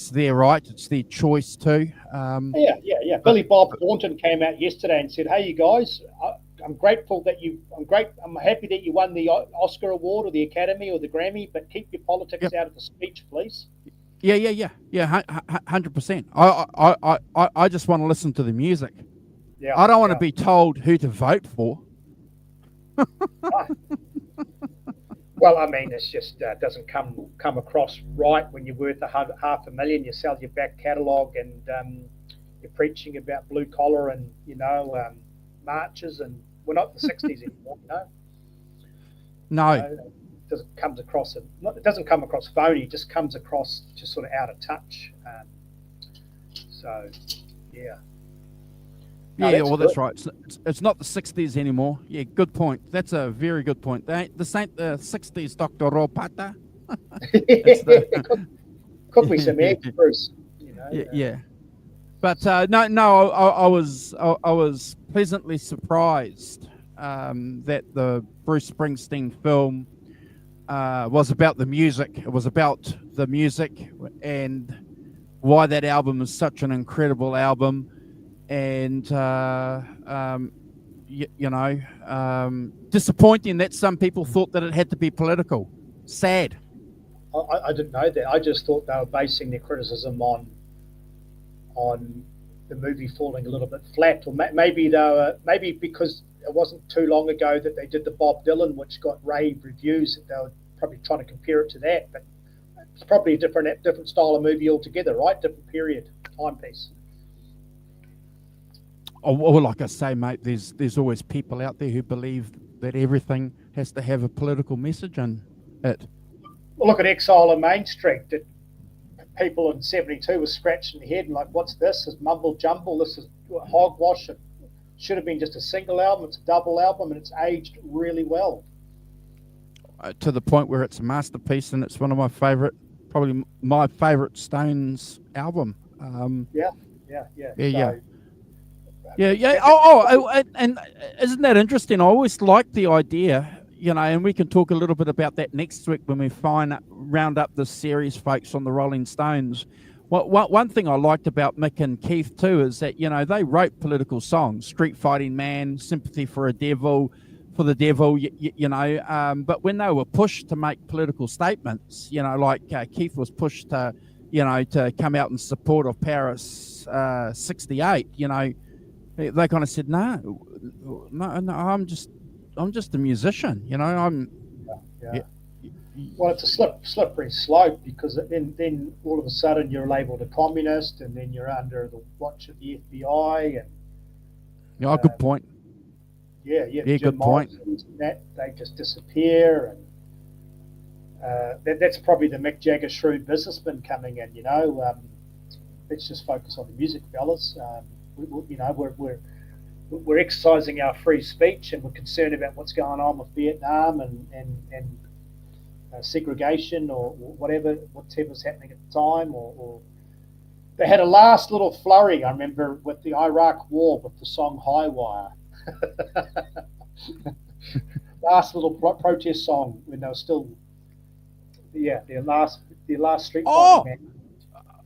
their right, it's their choice too. Billy Bob Thornton came out yesterday and said, "Hey, you guys, I'm grateful that I'm happy that you won the Oscar award or the Academy or the Grammy, but keep your politics out of the speech, please." Yeah, 100%. I just want to listen to the music. Yeah, I don't want to be told who to vote for. Well, I mean, it's just doesn't come across right when you're worth $500,000. You sell your back catalogue and you're preaching about blue collar and marches, and we're not in the '60s anymore. No. It doesn't come across phony. It just comes across just sort of out of touch. That's right. It's not the '60s anymore. Yeah, good point. That's a very good point. This ain't the '60s, Dr. Ropata. Cook me some eggs, Bruce. Yeah. But I was pleasantly surprised that the Bruce Springsteen film was about the music. It was about the music and why that album is such an incredible album. And disappointing that some people thought that it had to be political. Sad. I didn't know that. I just thought they were basing their criticism on the movie falling a little bit flat, or maybe because it wasn't too long ago that they did the Bob Dylan, which got rave reviews. That they were probably trying to compare it to that, but it's probably a different style of movie altogether, right? Different period, timepiece. Oh, well, like I say, mate, there's always people out there who believe that everything has to have a political message in it. Well, look at Exile on Main Street. That people in '72 were scratching their head and like, what's this? This is mumble jumble. This is hogwash. It should have been just a single album. It's a double album, and it's aged really well. To the point where it's a masterpiece, and it's one of my favorite, probably my favorite Stones album. Yeah. And isn't that interesting? I always liked the idea, and we can talk a little bit about that next week when we round up this series, folks, on the Rolling Stones. One thing I liked about Mick and Keith too is that they wrote political songs: "Street Fighting Man," "Sympathy for the Devil," but when they were pushed to make political statements, like Keith was pushed to come out in support of Paris 68, they kind of said, no, I'm just a musician, Well, it's a slippery slope, because then all of a sudden you're labelled a communist, and then you're under the watch of the FBI. And good point. Yeah, good point. That they just disappear, and that's probably the Mick Jagger shrewd businessman coming in. Let's just focus on the music, fellas. We're exercising our free speech, and we're concerned about what's going on with Vietnam and segregation or whatever's happening at the time. Or they had a last little flurry, I remember, with the Iraq War with the song "High Wire." Last little protest song when they were still, their last street fighting man.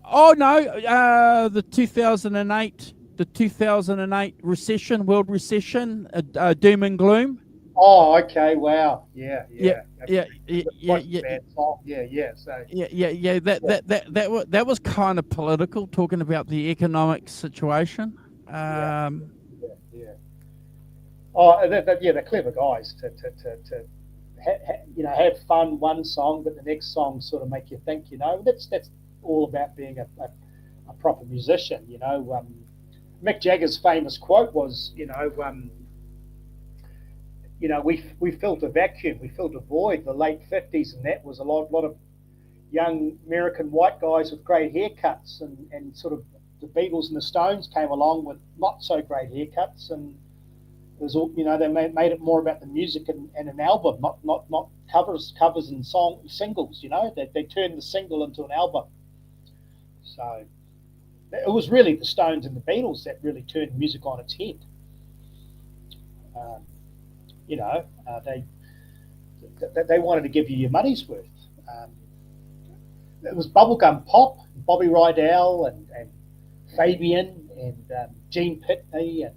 Oh no, the 2008 the 2008 recession, world recession, doom and gloom. Oh, okay. Wow. Yeah. Yeah, yeah, Okay. yeah, It yeah, wasn't yeah, a bad song. Yeah. So yeah. That was kind of political, talking about the economic situation. yeah, Um, yeah. Oh, yeah, they're clever guys to have fun one song, but the next song sort of make you think. That's all about being a proper musician. Mick Jagger's famous quote was, we filled a vacuum, we filled a void. The late '50s, and that was a lot of young American white guys with great haircuts, and sort of the Beatles and the Stones came along with not so great haircuts, and there's all they made it more about the music and an album, not covers and singles. They turned the single into an album. So it was really the Stones and the Beatles that really turned music on its head. Um, they wanted to give you your money's worth. It was bubblegum pop, Bobby Rydell and Fabian and Gene Pitney and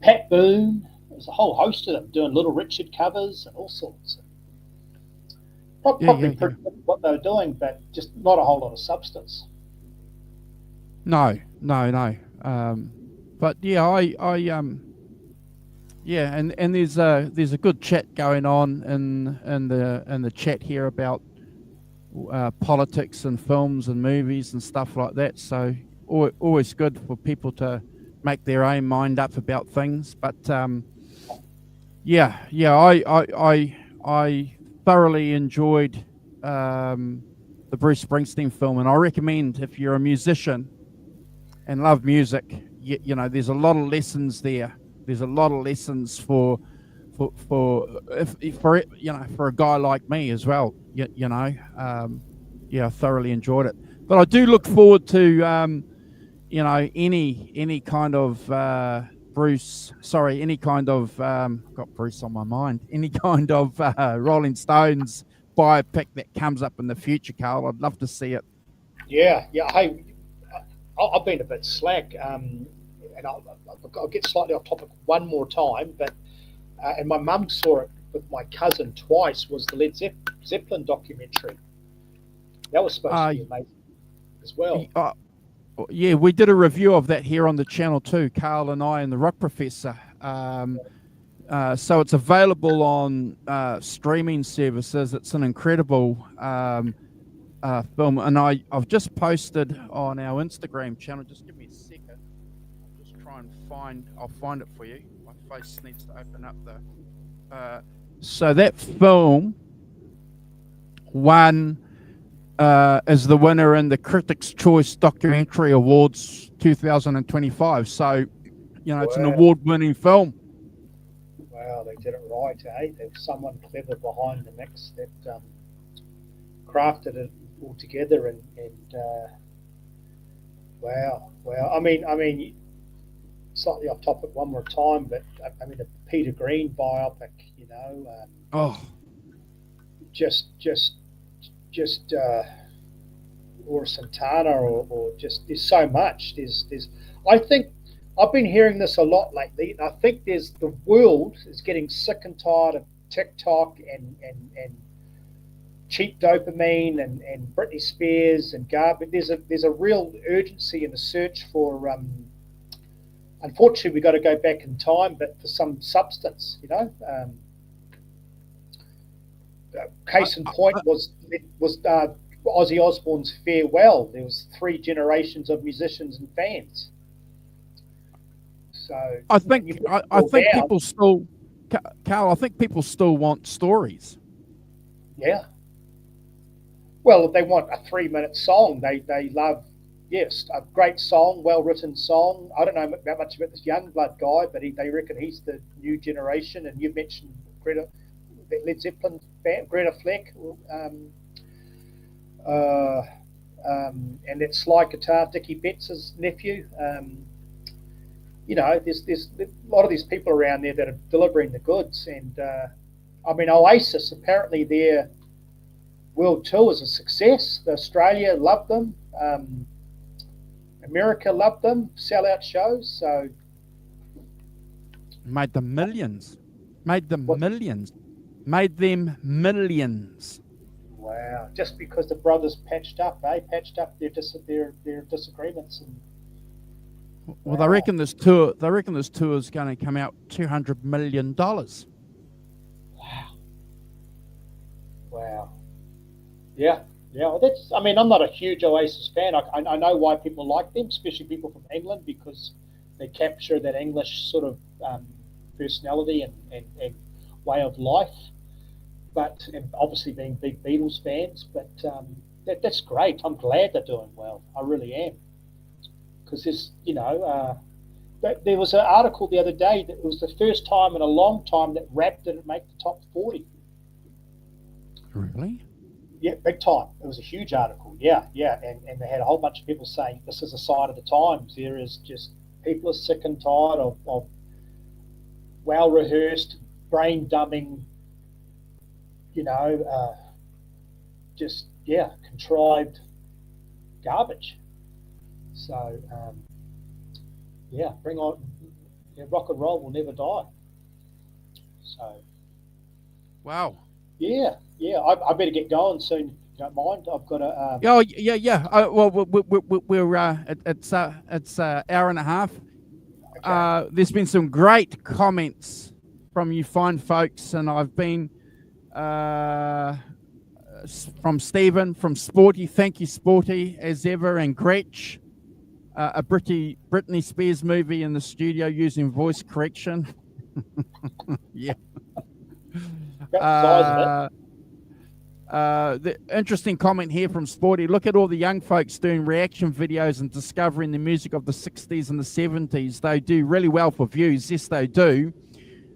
Pat Boone. There was a whole host of them doing Little Richard covers and all sorts. Probably pretty good what they were doing, but just not a whole lot of substance. No. But yeah, yeah, and there's a good chat going on in the chat here about politics and films and movies and stuff like that. So always good for people to make their own mind up about things. But I thoroughly enjoyed the Bruce Springsteen film, and I recommend, if you're a musician and love music, there's a lot of lessons there. There's a lot of lessons for a guy like me as well. I thoroughly enjoyed it. But I do look forward to any kind of got Bruce on my mind. Any kind of Rolling Stones biopic that comes up in the future, Carl. I'd love to see it. Yeah. Hey, I've been a bit slack, and I'll get slightly off topic one more time, but and my mum saw it with my cousin twice. Was the Led Zeppelin documentary? That was supposed to be amazing as well. Yeah, we did a review of that here on the channel too, Carl and I and the Rock Professor. So it's available on streaming services. It's an incredible film, and I've just posted on our Instagram channel. Just give me a second. I'll just try and I'll find it for you. My face needs to open up the. So that film won is the winner in the Critics' Choice Documentary Awards 2025. So it's an award-winning film. Wow, they did it right, eh? There's someone clever behind the mix that crafted it all together, and wow. I mean, slightly off topic one more time, but I mean the Peter Green biopic, just or Santana, or just there's so much. There's I think I've been hearing this a lot lately, and I think the world is getting sick and tired of TikTok and cheap dopamine and Britney Spears and garbage. There's a real urgency in the search for. Unfortunately, we've got to go back in time, but for some substance, Case in point was Ozzy Osbourne's farewell. There was 3 generations of musicians and fans. So I think people still, Carl. I think people still want stories. Yeah. Well, if they want a 3-minute song, they love. Yes, a great song, well-written song. I don't know that much about this Youngblood guy, but they reckon he's the new generation. And you mentioned Led Zeppelin band, Greta Fleck, and that slide guitar, Dickie Betts' nephew. There's a lot of these people around there that are delivering the goods. And I mean, Oasis, apparently their world tour was a success. Australia loved them. America loved them, sellout shows. So made them millions. Made them What? millions. Made them millions. wow, just because the brothers patched up their disagreements. And Well, they reckon this tour is going to come out $200 million. Wow. Yeah. Well, that's. I mean, I'm not a huge Oasis fan. I know why people like them, especially people from England, because they capture that English sort of personality and way of life. But and obviously being big Beatles fans, but that's great. I'm glad they're doing well. I really am, because there's there was an article the other day that it was the first time in a long time that rap didn't make the top 40. Really? Yeah, big time. It was a huge article. Yeah, and they had a whole bunch of people saying this is a sign of the times. There is just people are sick and tired of well rehearsed, brain dumbing, contrived garbage. So bring on rock and roll will never die. So wow. Yeah. I better get going soon. If you don't mind, I've got a. Oh yeah. Well, it's an hour and a half. Okay. There's been some great comments from you fine folks, and I've been from Stephen, from Sporty. Thank you, Sporty, as ever, and Gretch. A Britney Spears movie in the studio using voice correction. Yeah. About the size of it. The interesting comment here from Sporty. Look at all the young folks doing reaction videos and discovering the music of the 60s and the 70s. They do really well for views. Yes, they do.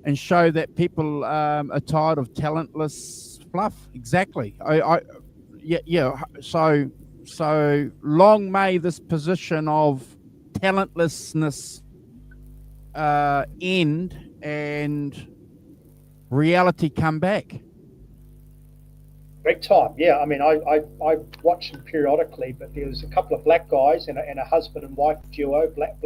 And show that people are tired of talentless fluff. Exactly. So long may this position of talentlessness end and reality come back. Big time, yeah. I mean, I watch them periodically, but there was a couple of black guys and a husband and wife duo, black,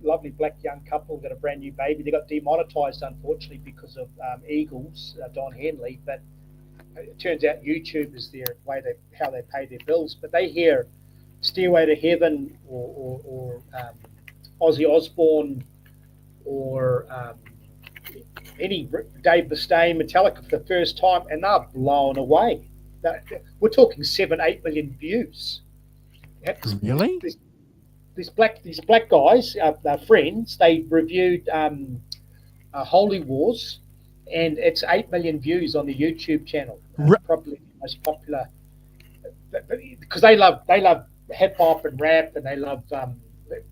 lovely black young couple, got a brand new baby. They got demonetized, unfortunately, because of Eagles, Don Henley. But it turns out YouTube is their way how they pay their bills. But they hear Stairway to Heaven or Ozzy Osbourne or any Dave Mustaine, Metallica for the first time, and they're blown away. We're talking 7-8 million views. Really? These black guys, our friends, they reviewed Holy Wars, and it's 8 million views on the YouTube channel. Probably the most popular, because they love hip hop and rap, and they love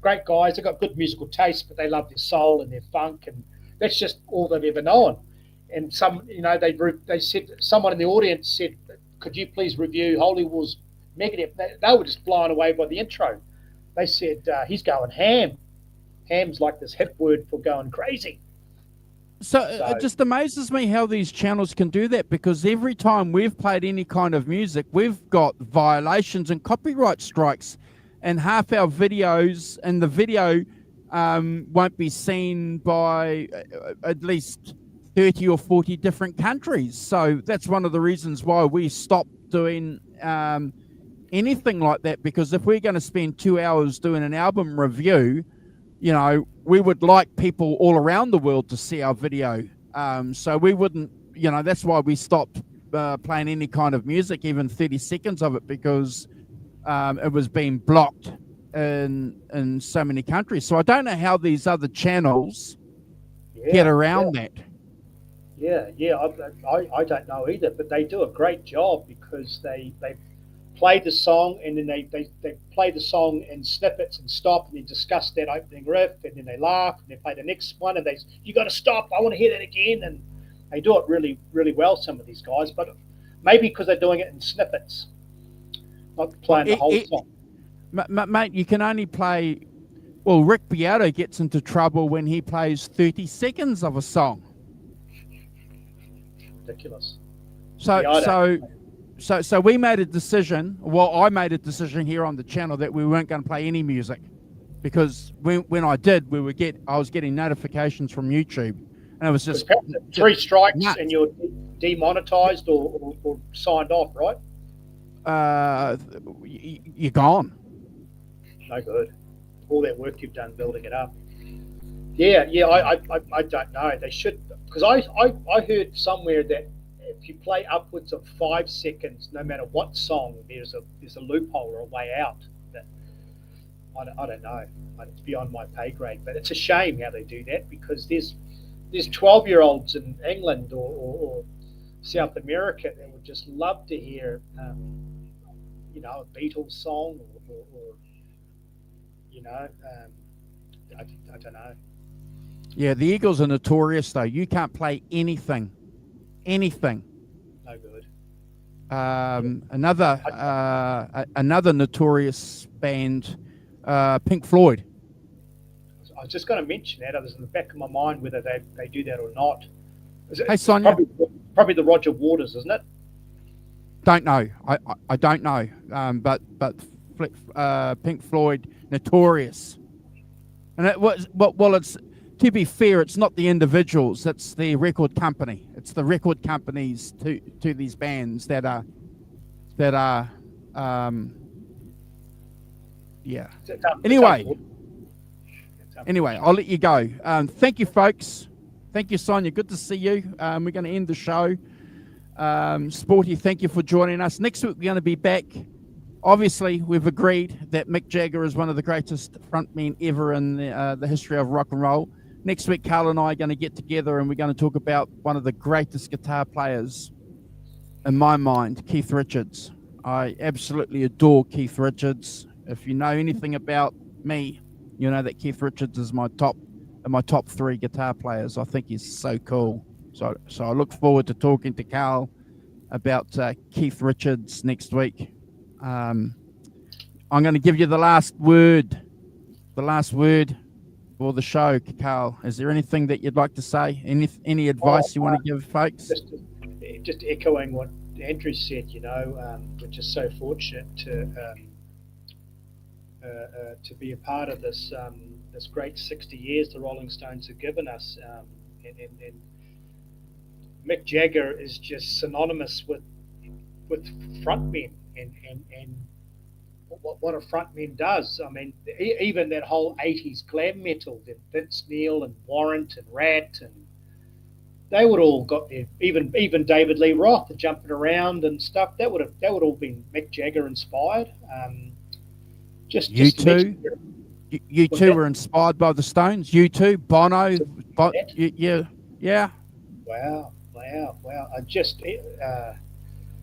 great guys. They've got good musical taste, but they love their soul and their funk, and that's just all they've ever known. And they said, someone in the audience said, "Could you please review Holy Wars Megadeth?" They were just blown away by the intro. They said he's going ham. Ham's like this hip word for going crazy. So it just amazes me how these channels can do that, because every time we've played any kind of music, we've got violations and copyright strikes, and half our videos and the video won't be seen by at least 30 or 40 different countries. So that's one of the reasons why we stopped doing anything like that, because if we're going to spend 2 hours doing an album review, we would like people all around the world to see our video. So we wouldn't, that's why we stopped playing any kind of music, even 30 seconds of it, because it was being blocked in so many countries. So I don't know how these other channels get around that. Yeah, I don't know either, but they do a great job, because they play the song, and then they play the song in snippets and stop, and they discuss that opening riff, and then they laugh, and they play the next one, and you got to stop, I want to hear that again. And they do it really, really well, some of these guys, but maybe because they're doing it in snippets, not playing the whole song. Mate, you can only play. Well, Rick Beato gets into trouble when he plays 30 seconds of a song. Ridiculous. So So we made a decision. Well, I made a decision here on the channel that we weren't going to play any music, because when I did, I was getting notifications from YouTube, and it was just 3 strikes nuts. and you're demonetized or signed off, right? You're gone. No good. All that work you've done building it up. Yeah. I don't know. They should, because I heard somewhere that if you play upwards of 5 seconds, no matter what song, there's a loophole or a way out. That I don't know. It's beyond my pay grade, but it's a shame how they do that, because there's 12-year-olds in England or South America that would just love to hear, a Beatles song or I don't know. Yeah, the Eagles are notorious though. You can't play anything. No good. Another notorious band, Pink Floyd. I was just going to mention that. I was in the back of my mind whether they do that or not. Hey, Sonia. Probably the Roger Waters, isn't it? Don't know. I don't know. But Pink Floyd, notorious. And it's, to be fair, it's not the individuals, it's the record company. It's the record companies to these bands that are yeah. Anyway, I'll let you go. Thank you, folks. Thank you, Sonia. Good to see you. We're going to end the show. Sporty, thank you for joining us. Next week, we're going to be back. Obviously, we've agreed that Mick Jagger is one of the greatest frontmen ever in the history of rock and roll. Next week, Carl and I are going to get together and we're going to talk about one of the greatest guitar players in my mind, Keith Richards. I absolutely adore Keith Richards. If you know anything about me, you know that Keith Richards is my top 3 guitar players. I think he's so cool. So I look forward to talking to Carl about Keith Richards next week. I'm going to give you the last word for the show, Carl. Is there anything that you'd like to say? Any advice you want to give folks? Just echoing what Andrew said, we're just so fortunate to be a part of this great 60 years the Rolling Stones have given us. And Mick Jagger is just synonymous with frontmen and what a frontman does. I mean, even that whole 80s glam metal, that Vince Neil and Warrant and Rat, and they would all got there. Even David Lee Roth, the jumping around and stuff, that would all been Mick Jagger inspired. You two were inspired by the Stones. You too, Bono. Yeah. Wow. I just.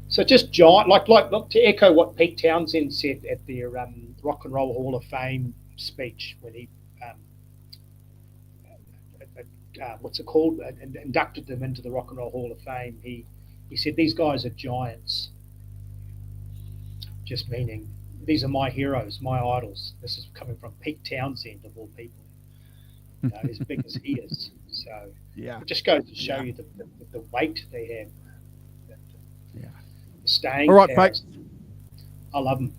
So just giant, like to echo what Pete Townsend said at their Rock and Roll Hall of Fame speech when he inducted them into the Rock and Roll Hall of Fame. He said these guys are giants, just meaning these are my heroes, my idols. This is coming from Pete Townsend of all people, as big as he is. So it just goes to show you the weight they have. Staying all right, folks. I love them.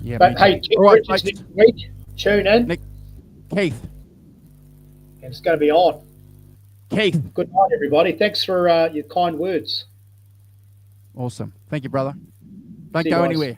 Yeah, but hey, all right, next week, tune in. Keith. And it's going to be on. Keith. Good night, everybody. Thanks for your kind words. Awesome. Thank you, brother. Don't go anywhere.